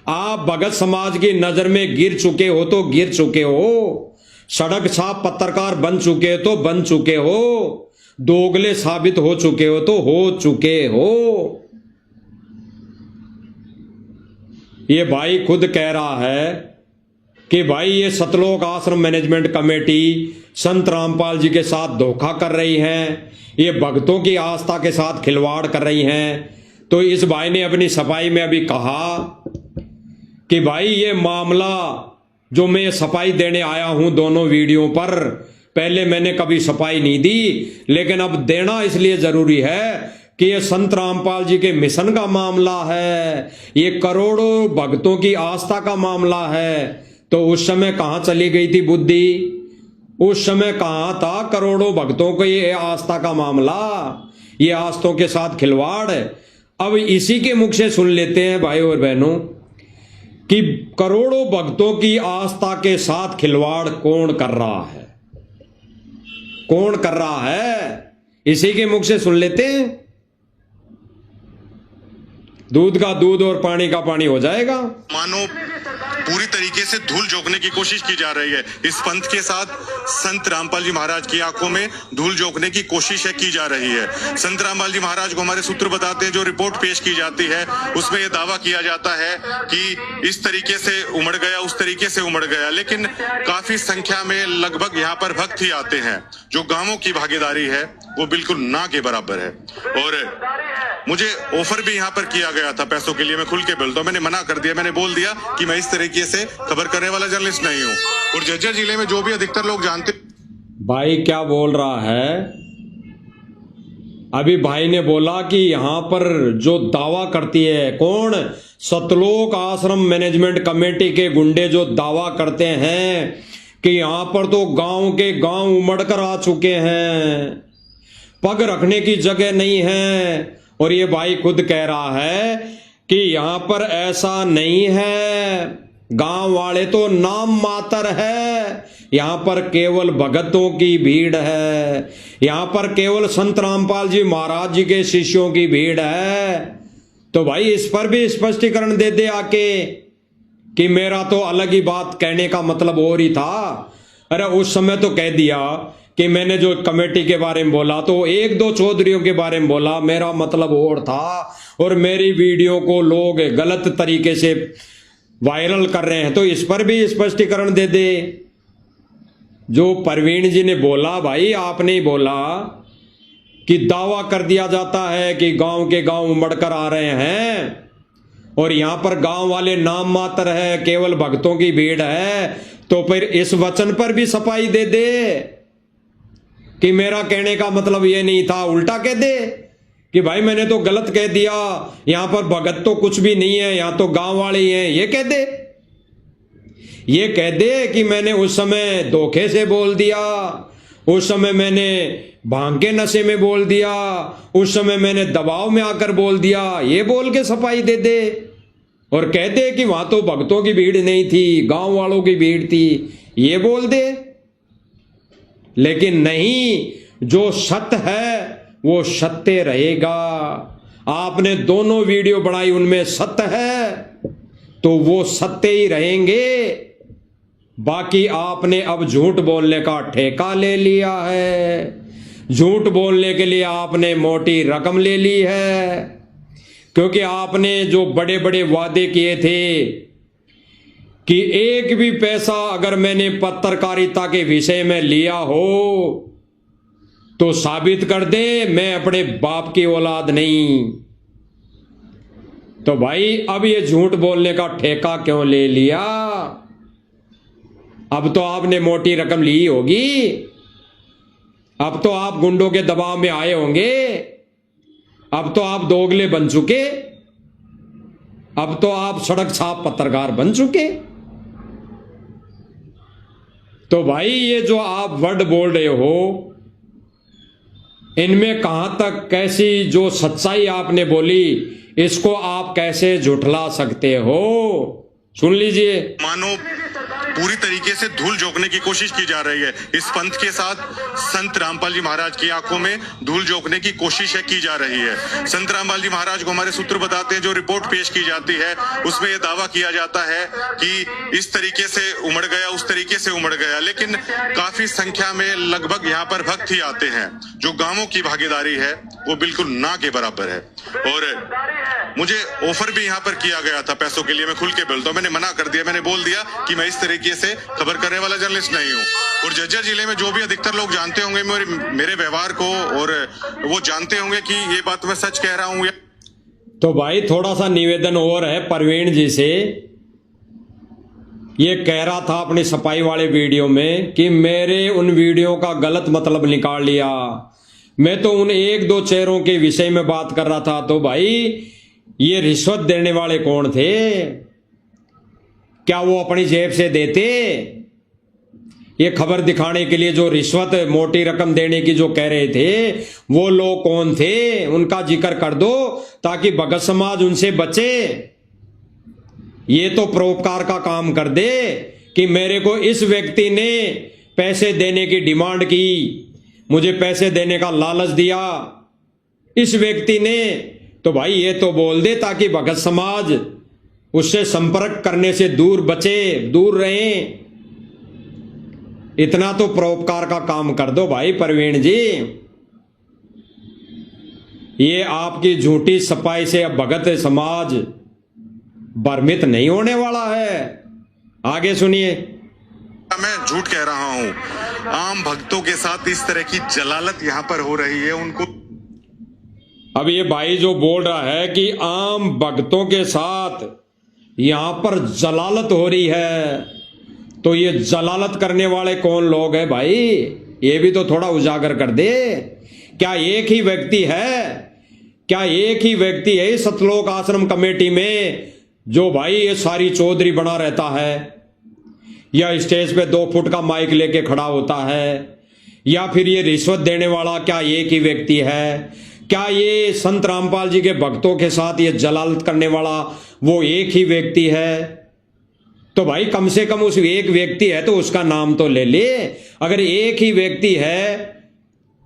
आप भगत समाज की नजर में गिर चुके हो तो गिर चुके हो, सड़क छाप पत्रकार बन चुके हो तो बन चुके हो, दोगले साबित हो चुके हो तो हो चुके हो। ये भाई खुद कह रहा है कि भाई ये सतलोक आश्रम मैनेजमेंट कमेटी संत रामपाल जी के साथ धोखा कर रही है, ये भक्तों की आस्था के साथ खिलवाड़ कर रही हैं। तो इस भाई ने अपनी सफाई में अभी कहा कि भाई ये मामला जो मैं सफाई देने आया हूं दोनों वीडियो पर, पहले मैंने कभी सफाई नहीं दी, लेकिन अब देना इसलिए जरूरी है कि ये संत रामपाल जी के मिशन का मामला है, ये करोड़ों भक्तों की आस्था का मामला है। तो उस समय कहां चली गई थी बुद्धि, उस समय कहां था करोड़ों भक्तों को ये आस्था का मामला, ये आस्थों के साथ खिलवाड़। अब इसी के मुख से सुन लेते हैं भाई और बहनों कि करोड़ों भक्तों की आस्था के साथ खिलवाड़ कौन कर रहा है, कौन कर रहा है, इसी के मुख से सुन लेते हैं। दूध का दूध और पानी का पानी हो जाएगा। मानो पूरी तरीके से धूल झोंकने की कोशिश की जा रही है। इस पंथ के साथ संत रामपाल जी महाराज की आंखों में धूल झोंकने की कोशिश की जा रही है। संत रामपाल जी महाराज को हमारे सूत्र बताते हैं, जो रिपोर्ट पेश की जाती है उसमें यह दावा किया जाता है कि इस तरीके से उमड़ गया, उस तरीके से उमड़ गया, लेकिन काफी संख्या में लगभग यहाँ पर भक्त ही आते हैं। जो गांवों की भागीदारी है वो बिल्कुल ना के बराबर है। और मुझे ऑफर भी यहाँ पर किया गया था पैसों के लिए, मैं खुल के बोलता हूँ, मैंने मना कर दिया। मैंने बोल दिया कि मैं इस तरीके से खबर करने वाला जर्नलिस्ट नहीं हूँ। और झज्जर जिले में जो भी अधिकतर लोग जानते, भाई क्या बोल रहा है, अभी भाई ने बोला कि यहां पर जो दावा करती है कौन, सतलोक आश्रम मैनेजमेंट कमेटी के गुंडे जो दावा करते हैं कि यहां पर तो गांव के गांव उमड़ कर आ चुके हैं, पग रखने की जगह नहीं है। और ये भाई खुद कह रहा है कि यहां पर ऐसा नहीं है, गांव वाले तो नाम मात्र है, यहां पर केवल भगतों की भीड़ है, यहां पर केवल संत रामपाल जी महाराज जी के शिष्यों की भीड़ है। तो भाई इस पर भी स्पष्टीकरण दे दे आके कि मेरा तो अलग ही बात कहने का मतलब और ही था। अरे उस समय तो कह दिया कि मैंने जो कमेटी के बारे में बोला तो एक दो चौधरियों के बारे में बोला, मेरा मतलब और था, और मेरी वीडियो को लोग गलत तरीके से वायरल कर रहे हैं। तो इस पर भी स्पष्टीकरण दे दे। जो परवीन जी ने बोला, भाई आपने ही बोला कि दावा कर दिया जाता है कि गांव के गांव उमड़कर आ रहे हैं और यहां पर गांव वाले नाम मात्र है, केवल भक्तों की भीड़ है। तो फिर इस वचन पर भी सफाई दे दे कि मेरा कहने का मतलब ये नहीं था, उल्टा कह दे कि भाई मैंने तो गलत कह दिया, यहां पर भगत तो कुछ भी नहीं है, यहां तो गांव वाले ही हैं, ये कह दे। ये कह दे कि मैंने उस समय धोखे से बोल दिया, उस समय मैंने भांग के नशे में बोल दिया, उस समय मैंने दबाव में आकर बोल दिया, ये बोल के सफाई दे दे। और कह दे कि वहां तो भक्तों की भीड़ नहीं थी, गांव वालों की भीड़ थी, ये बोल दे। लेकिन नहीं, जो सत्य है वो सत्य रहेगा। आपने दोनों वीडियो बनाई, उनमें सत्य है तो वो सत्य ही रहेंगे। बाकी आपने अब झूठ बोलने का ठेका ले लिया है, झूठ बोलने के लिए आपने मोटी रकम ले ली है, क्योंकि आपने जो बड़े बड़े वादे किए थे कि एक भी पैसा अगर मैंने पत्रकारिता के विषय में लिया हो तो साबित कर दे, मैं अपने बाप की औलाद नहीं। तो भाई अब ये झूठ बोलने का ठेका क्यों ले लिया? अब तो आपने मोटी रकम ली होगी, अब तो आप गुंडों के दबाव में आए होंगे, अब तो आप दोगले बन चुके, अब तो आप सड़क छाप पत्रकार बन चुके। तो भाई ये जो आप वर्ड बोल रहे हो, इनमें कहां तक कैसी जो सच्चाई आपने बोली, इसको आप कैसे झुठला सकते हो? सुन लीजिए। मानो पूरी तरीके से धूल झोंकने की कोशिश की जा रही है। इस पंथ के साथ संत रामपाल जी महाराज की आंखों में धूल झोंकने की कोशिश की जा रही है। संत रामपाल जी महाराज को हमारे सूत्र बताते हैं, जो रिपोर्ट पेश की जाती है उसमें यह दावा किया जाता है कि इस तरीके से उमड़ गया, उस तरीके से उमड़ गया, लेकिन काफी संख्या में लगभग यहाँ पर भक्त ही आते हैं। जो गांवों की भागीदारी है वो बिल्कुल ना के बराबर है। और मुझे ऑफर भी यहाँ पर किया गया था पैसों के लिए, मैं खुल के बोलता हूँ, मैंने मना कर दिया। मैंने बोल दिया कि मैं इस तरीके से खबर करने वाला जर्नलिस्ट नहीं हूँ। और झज्जर जिले में जो भी अधिकतर लोग जानते होंगे मेरे व्यवहार को, और वो जानते होंगे कि ये बात मैं सच कह रहा हूँ। तो भाई थोड़ा सा निवेदन और है प्रवीण जी से। ये कह रहा था अपनी सफाई वाले वीडियो में कि मेरे उन वीडियो का गलत मतलब निकाल लिया, मैं तो उन एक दो चेहरों के विषय में बात कर रहा था। तो भाई ये रिश्वत देने वाले कौन थे? क्या वो अपनी जेब से देते? ये खबर दिखाने के लिए जो रिश्वत मोटी रकम देने की जो कह रहे थे, वो लोग कौन थे? उनका जिक्र कर दो ताकि भगत समाज उनसे बचे। ये तो परोपकार का काम कर दे कि मेरे को इस व्यक्ति ने पैसे देने की डिमांड की, मुझे पैसे देने का लालच दिया इस व्यक्ति ने, तो भाई ये तो बोल दे ताकि भगत समाज उससे संपर्क करने से दूर बचे, दूर रहे। इतना तो परोपकार का काम कर दो भाई प्रवीण जी। ये आपकी झूठी सफाई से अब भगत समाज भ्रमित नहीं होने वाला है। आगे सुनिए। मैं झूठ कह रहा हूं, आम भक्तों के साथ इस तरह की जलालत यहां पर हो रही है। उनको अब ये भाई जो बोल रहा है कि आम भक्तों के साथ यहां पर जलालत हो रही है, तो ये जलालत करने वाले कौन लोग हैं भाई? ये भी तो थोड़ा उजागर कर दे। क्या एक ही व्यक्ति है? क्या एक ही व्यक्ति है सतलोक आश्रम कमेटी में जो भाई ये सारी चौधरी बना रहता है, या स्टेज पे 2 फुट का माइक लेके खड़ा होता है, या फिर ये रिश्वत देने वाला क्या एक ही व्यक्ति है? क्या ये संत रामपाल जी के भक्तों के साथ ये जलालत करने वाला वो एक ही व्यक्ति है? तो भाई कम से कम उस एक व्यक्ति है तो उसका नाम तो ले ले। अगर एक ही व्यक्ति है,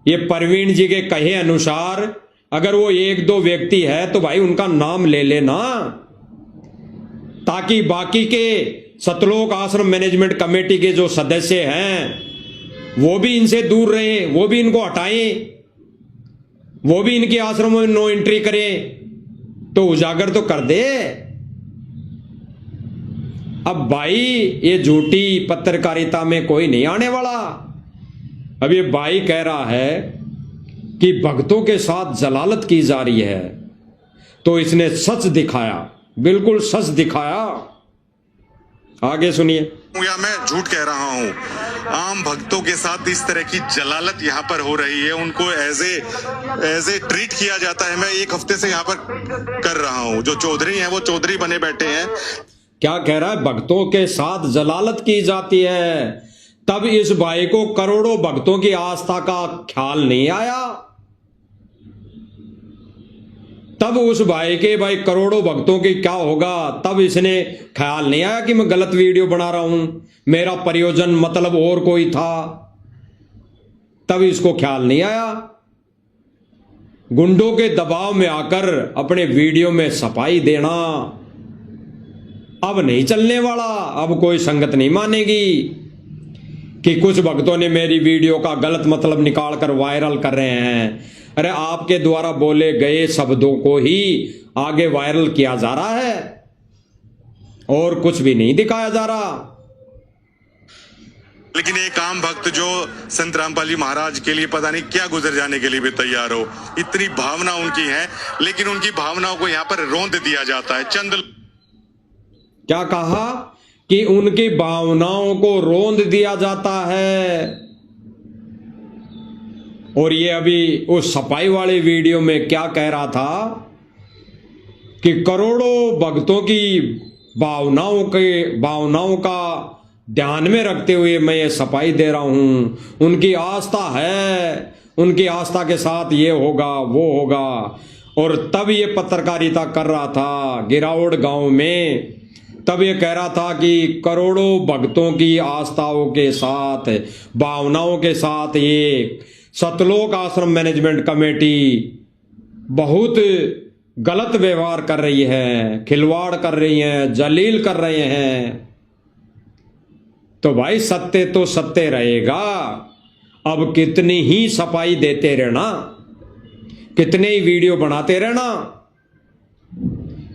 ये प्रवीण जी के कहे अनुसार अगर वो 1-2 व्यक्ति है तो भाई उनका नाम ले लेना, ताकि बाकी के सतलोक आश्रम मैनेजमेंट कमेटी के जो सदस्य हैं वो भी इनसे दूर रहे, वो भी इनको हटाएं, वो भी इनके आश्रमों में नो एंट्री करें। तो उजागर तो कर दे। अब भाई ये झूठी पत्रकारिता में कोई नहीं आने वाला। अब ये भाई कह रहा है कि भक्तों के साथ जलालत की जा रही है, तो इसने सच दिखाया, बिल्कुल सच दिखाया। आगे सुनिए। या मैं झूठ कह रहा हूं, आम भक्तों के साथ इस तरह की जलालत यहां पर हो रही है, उनको एज ए ट्रीट किया जाता है। मैं 1 हफ्ते से यहां पर कर रहा हूं। जो चौधरी हैं वो चौधरी बने बैठे हैं। क्या कह रहा है? भक्तों के साथ जलालत की जाती है। तब इस भाई को करोड़ों भक्तों की आस्था का ख्याल नहीं आया। तब उस भाई के भाई करोड़ों भक्तों की क्या होगा, तब इसने ख्याल नहीं आया कि मैं गलत वीडियो बना रहा हूं, मेरा प्रयोजन मतलब और कोई था। तब इसको ख्याल नहीं आया। गुंडों के दबाव में आकर अपने वीडियो में सफाई देना अब नहीं चलने वाला। अब कोई संगत नहीं मानेगी कि कुछ भक्तों ने मेरी वीडियो का गलत मतलब निकाल कर वायरल कर रहे हैं। अरे आपके द्वारा बोले गए शब्दों को ही आगे वायरल किया जा रहा है और कुछ भी नहीं दिखाया जा रहा। लेकिन एक आम भक्त जो संत रामपाल जी महाराज के लिए पता नहीं क्या गुजर जाने के लिए भी तैयार हो, इतनी भावना उनकी है, लेकिन उनकी भावनाओं को यहाँ पर रौंद दिया जाता है। चंद क्या कहा कि उनकी भावनाओं को रौंद दिया जाता है। और ये अभी उस सफाई वाले वीडियो में क्या कह रहा था कि करोड़ों भक्तों की भावनाओं का ध्यान में रखते हुए मैं ये सफाई दे रहा हूं। उनकी आस्था है, उनकी आस्था के साथ ये होगा वो होगा। और तब ये पत्रकारिता कर रहा था गिरावड़ गांव में, तब ये कह रहा था कि करोड़ों भक्तों की आस्थाओं के साथ, भावनाओं के साथ ये सतलोक आश्रम मैनेजमेंट कमेटी बहुत गलत व्यवहार कर रही है, खिलवाड़ कर रही है, जलील कर रहे हैं। तो भाई सत्य तो सत्य रहेगा। अब कितनी ही सफाई देते रहना, कितने ही वीडियो बनाते रहना,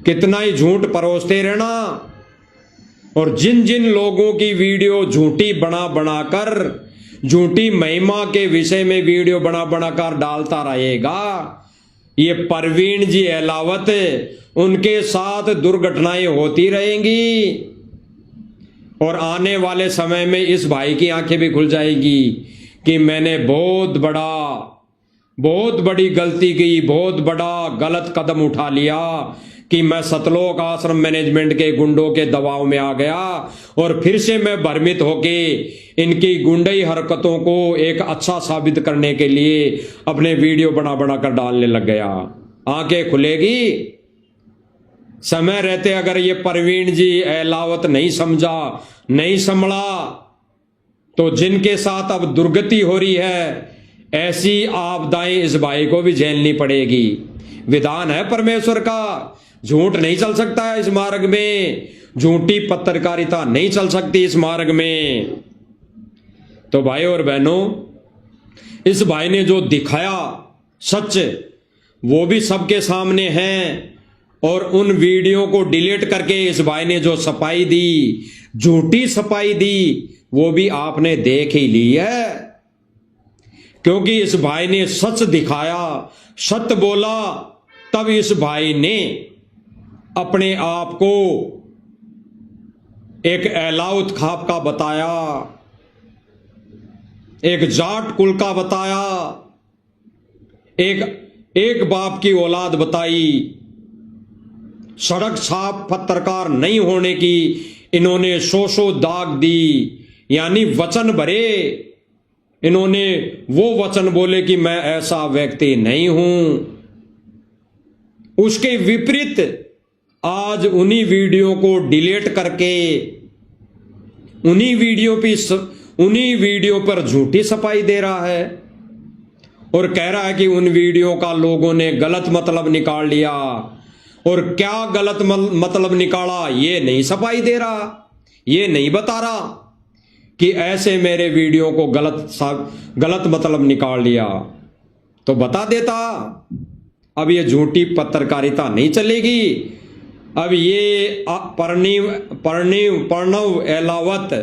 कितना ही झूठ परोसते रहना। और जिन जिन लोगों की वीडियो झूठी बना बनाकर, झूठी महिमा के विषय में वीडियो बना बनाकर डालता रहेगा, ये परवीन जी अहलावत, उनके साथ दुर्घटनाएं होती रहेंगी। और आने वाले समय में इस भाई की आंखें भी खुल जाएगी कि मैंने बहुत बड़ी गलती की, बहुत बड़ा गलत कदम उठा लिया कि मैं सतलोक आश्रम मैनेजमेंट के गुंडों के दबाव में आ गया और फिर से मैं भ्रमित होके इनकी गुंडई हरकतों को एक अच्छा साबित करने के लिए अपने वीडियो बना बना कर डालने लग गया। आंखें खुलेगी। समय रहते अगर ये परवीन जी अहलावत नहीं समझा, नहीं संभला, तो जिनके साथ अब दुर्गति हो रही है, ऐसी आपदाएं इस भाई को भी झेलनी पड़ेगी। विधान है परमेश्वर का, झूठ नहीं चल सकता है इस मार्ग में, झूठी पत्रकारिता नहीं चल सकती इस मार्ग में। तो भाई और बहनों, इस भाई ने जो दिखाया सच वो भी सबके सामने है। और उन वीडियो को डिलीट करके इस भाई ने जो सफाई दी, झूठी सफाई दी, वो भी आपने देख ही ली है। क्योंकि इस भाई ने सच दिखाया, सत्य बोला, तब इस भाई ने अपने आप को एक अहलावत खाप का बताया, एक जाट कुल का बताया, एक बाप की औलाद बताई। सड़क छाप पत्रकार नहीं होने की इन्होंने सौ दाग दी, यानी वचन भरे। इन्होंने वो वचन बोले कि मैं ऐसा व्यक्ति नहीं हूं। उसके विपरीत आज उन्हीं वीडियो को डिलीट करके उन्हीं वीडियो पर झूठी सफाई दे रहा है और कह रहा है कि उन वीडियो का लोगों ने गलत मतलब निकाल लिया। और क्या गलत मतलब निकाला ये नहीं सफाई दे रहा, ये नहीं बता रहा कि ऐसे मेरे वीडियो को गलत मतलब निकाल लिया तो बता देता। अब ये झूठी पत्रकारिता नहीं चलेगी। अब ये प्रणव अहलावत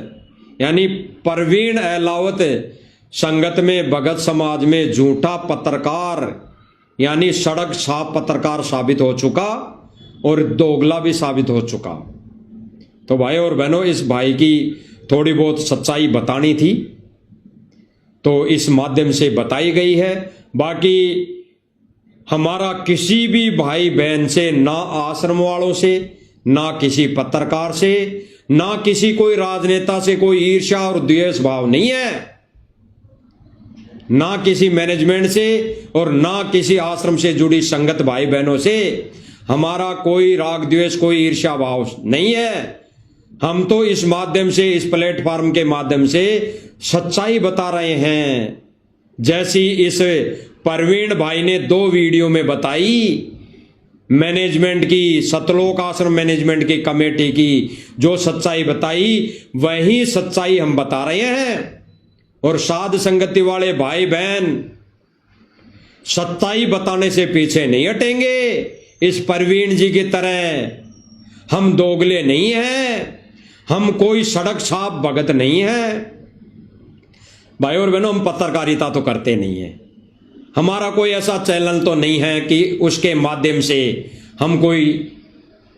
यानी परवीन अहलावत संगत में भगत समाज में झूठा पत्रकार यानी सड़क छाप पत्रकार साबित हो चुका और दोगला भी साबित हो चुका। तो भाई और बहनों, इस भाई की थोड़ी बहुत सच्चाई बतानी थी तो इस माध्यम से बताई गई है। बाकी हमारा किसी भी भाई बहन से, ना आश्रम वालों से, ना किसी पत्रकार से, ना किसी कोई राजनेता से कोई ईर्ष्या और द्वेष भाव नहीं है, ना किसी मैनेजमेंट से और ना किसी आश्रम से जुड़ी संगत भाई बहनों से हमारा कोई राग द्वेष, कोई ईर्ष्या भाव नहीं है। हम तो इस माध्यम से, इस प्लेटफॉर्म के माध्यम से सच्चाई बता रहे हैं। जैसी इस परवीन भाई ने 2 वीडियो में बताई, मैनेजमेंट की, सतलोक आश्रम मैनेजमेंट की कमेटी की जो सच्चाई बताई, वही सच्चाई हम बता रहे हैं। और साध संगति वाले भाई बहन सच्चाई बताने से पीछे नहीं हटेंगे। इस परवीन जी की तरह हम दोगले नहीं हैं, हम कोई सड़क छाप भगत नहीं है। भाई और बहनों, हम पत्रकारिता तो करते नहीं है, हमारा कोई ऐसा चैनल तो नहीं है कि उसके माध्यम से हम कोई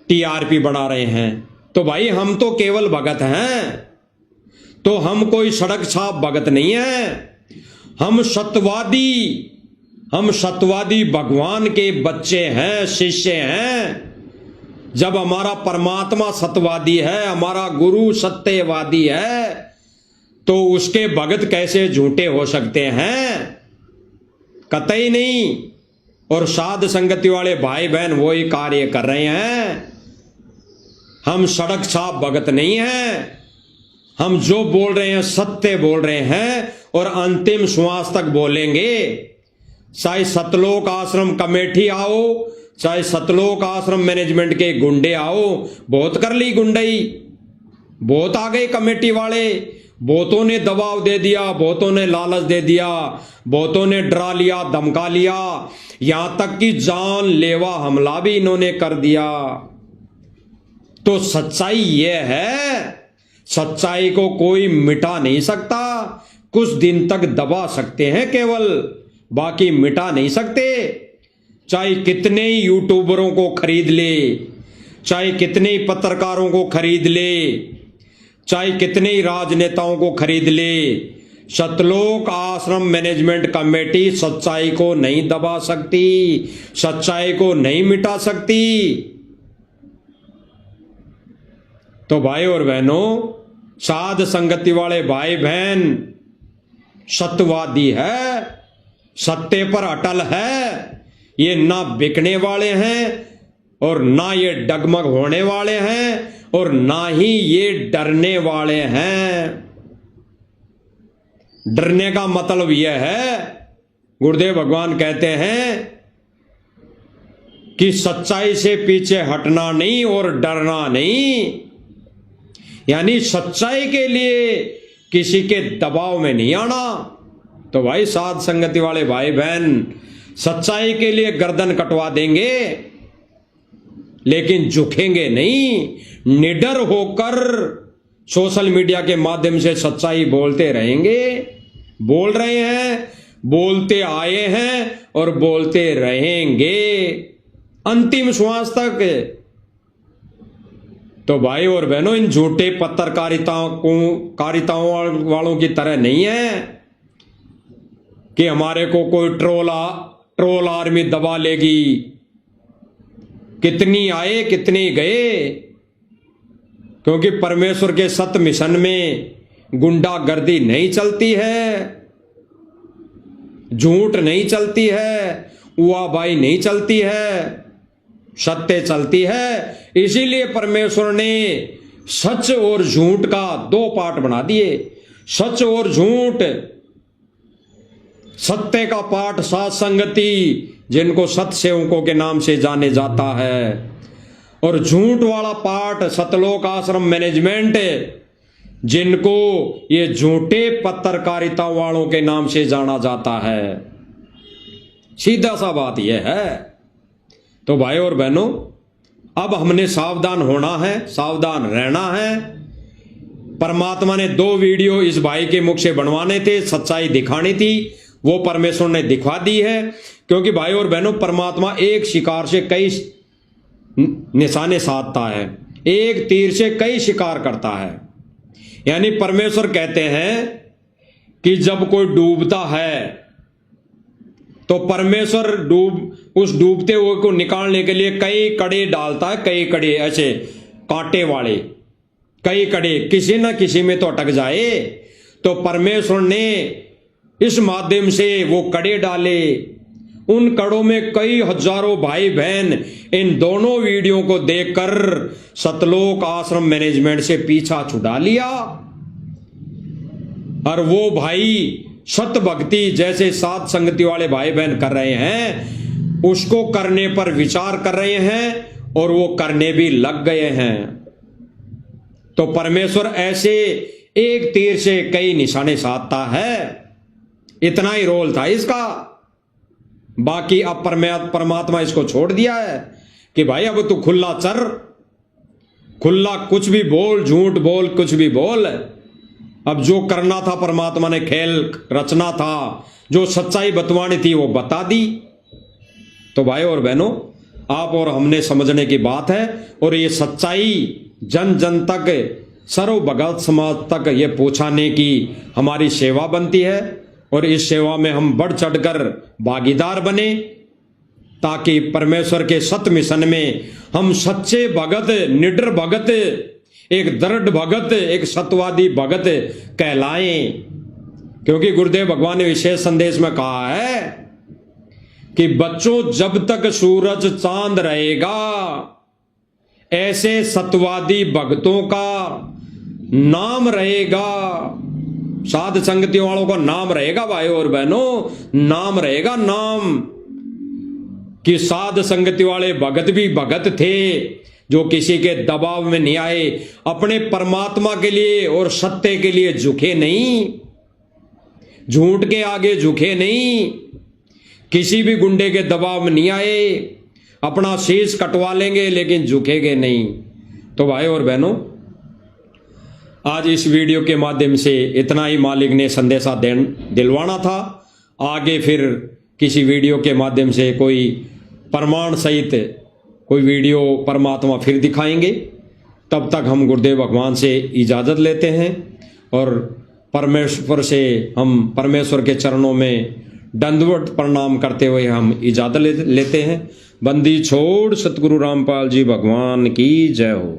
टीआरपी बढ़ा रहे हैं। तो भाई हम तो केवल भगत हैं, तो हम कोई सड़क छाप भगत नहीं है, हम सत्यवादी भगवान के बच्चे हैं, शिष्य हैं। जब हमारा परमात्मा सत्यवादी है, हमारा गुरु सत्यवादी है, तो उसके भगत कैसे झूठे हो सकते हैं? कतई नहीं। और साध संगति वाले भाई बहन वही कार्य कर रहे हैं। हम सड़क छाप भगत नहीं हैं, हम जो बोल रहे हैं सत्य बोल रहे हैं और अंतिम श्वास तक बोलेंगे। चाहे सतलोक आश्रम कमेटी आओ, चाहे सतलोक आश्रम मैनेजमेंट के गुंडे आओ, बहुत कर ली गुंडई, बहुत आ गए कमेटी वाले, बहुतों ने दबाव दे दिया, बहुतों ने लालच दे दिया, बहुतों ने डरा लिया, धमका लिया, यहां तक कि जानलेवा हमला भी इन्होंने कर दिया। तो सच्चाई यह है, सच्चाई को कोई मिटा नहीं सकता। कुछ दिन तक दबा सकते हैं केवल, बाकी मिटा नहीं सकते। चाहे कितने ही यूट्यूबरों को खरीद ले, चाहे कितने ही पत्रकारों को खरीद ले, चाहे कितने ही राजनेताओं को खरीद ले, सतलोक आश्रम मैनेजमेंट कमेटी सच्चाई को नहीं दबा सकती, सच्चाई को नहीं मिटा सकती। तो भाई और बहनों, साध संगति वाले भाई बहन सत्यवादी है, सत्य पर अटल है। ये ना बिकने वाले हैं और ना ये डगमग होने वाले हैं और ना ही ये डरने वाले हैं। डरने का मतलब यह है, गुरुदेव भगवान कहते हैं कि सच्चाई से पीछे हटना नहीं और डरना नहीं, यानी सच्चाई के लिए किसी के दबाव में नहीं आना। तो भाई साध संगति वाले भाई बहन सच्चाई के लिए गर्दन कटवा देंगे, लेकिन झुकेंगे नहीं। निडर होकर सोशल मीडिया के माध्यम से सच्चाई बोलते रहेंगे, बोल रहे हैं, बोलते आए हैं और बोलते रहेंगे अंतिम श्वास तक। तो भाई और बहनों, इन झूठे पत्रकारिताओं वालों की तरह नहीं है कि हमारे को कोई ट्रोल आर्मी दबा लेगी। कितनी आए कितनी गए, क्योंकि परमेश्वर के सत्य मिशन में गुंडागर्दी नहीं चलती है, झूठ नहीं चलती है, उआबाई नहीं चलती है, सत्य चलती है। इसीलिए परमेश्वर ने सच और झूठ का 2 पार्ट बना दिए। सच और झूठ, सत्य का पाठ साध संगति जिनको सत्य सेवकों के नाम से जाने जाता है, और झूठ वाला पाठ सतलोक आश्रम मैनेजमेंट जिनको ये झूठे पत्रकारिता वालों के नाम से जाना जाता है। सीधा सा बात यह है। तो भाई और बहनों, अब हमने सावधान होना है, सावधान रहना है। परमात्मा ने 2 वीडियो इस भाई के मुख से बनवाने थे, सच्चाई दिखानी थी, वो परमेश्वर ने दिखा दी है। क्योंकि भाई और बहनों, परमात्मा एक शिकार से कई निशाने साधता है, एक तीर से कई शिकार करता है। यानी परमेश्वर कहते हैं कि जब कोई डूबता है तो परमेश्वर उस डूबते हुए को निकालने के लिए कई कड़े डालता है, कई कड़े ऐसे कांटे वाले, कई कड़े, किसी न किसी में तो अटक जाए। तो परमेश्वर ने इस माध्यम से वो कड़े डाले, उन कड़ों में कई हजारों भाई बहन इन दोनों वीडियो को देखकर सतलोक आश्रम मैनेजमेंट से पीछा छुड़ा लिया। और वो भाई सत भक्ति जैसे साध संगति वाले भाई बहन कर रहे हैं, उसको करने पर विचार कर रहे हैं और वो करने भी लग गए हैं। तो परमेश्वर ऐसे एक तीर से कई निशाने साधता है। इतना ही रोल था इसका। बाकी अब परमात्मा इसको छोड़ दिया है कि भाई अब तू खुला चर, खुला कुछ भी बोल, झूठ बोल, कुछ भी बोल, अब जो करना था परमात्मा ने खेल रचना था, जो सच्चाई बतवानी थी वो बता दी। तो भाई और बहनों, आप और हमने समझने की बात है, और ये सच्चाई जन जन तक, सर्व भगत समाज तक ये पहुंचाने की हमारी सेवा बनती है, और इस सेवा में हम बढ़ चढ़कर भागीदार बने, ताकि परमेश्वर के सत्य मिशन में हम सच्चे भगत, निडर भगत, एक दृढ़ भगत, एक सत्यवादी भगत कहलाएं। क्योंकि गुरुदेव भगवान ने विशेष संदेश में कहा है कि बच्चों, जब तक सूरज चांद रहेगा ऐसे सत्यवादी भक्तों का नाम रहेगा, साध संगति वालों का नाम रहेगा भाई और बहनों, नाम रहेगा, नाम कि साध संगति वाले भगत भी भगत थे, जो किसी के दबाव में नहीं आए, अपने परमात्मा के लिए और सत्य के लिए झुके नहीं, झूठ के आगे झुके नहीं, किसी भी गुंडे के दबाव में नहीं आए, अपना शीश कटवा लेंगे लेकिन झुकेंगे नहीं। तो भाई और बहनों, आज इस वीडियो के माध्यम से इतना ही मालिक ने संदेशा दिलवाना था। आगे फिर किसी वीडियो के माध्यम से कोई प्रमाण सहित कोई वीडियो परमात्मा फिर दिखाएंगे। तब तक हम गुरुदेव भगवान से इजाज़त लेते हैं, और परमेश्वर से हम परमेश्वर के चरणों में दंडवत प्रणाम करते हुए हम इजाज़त लेते हैं। बंदी छोड़ सतगुरु रामपाल जी भगवान की जय हो।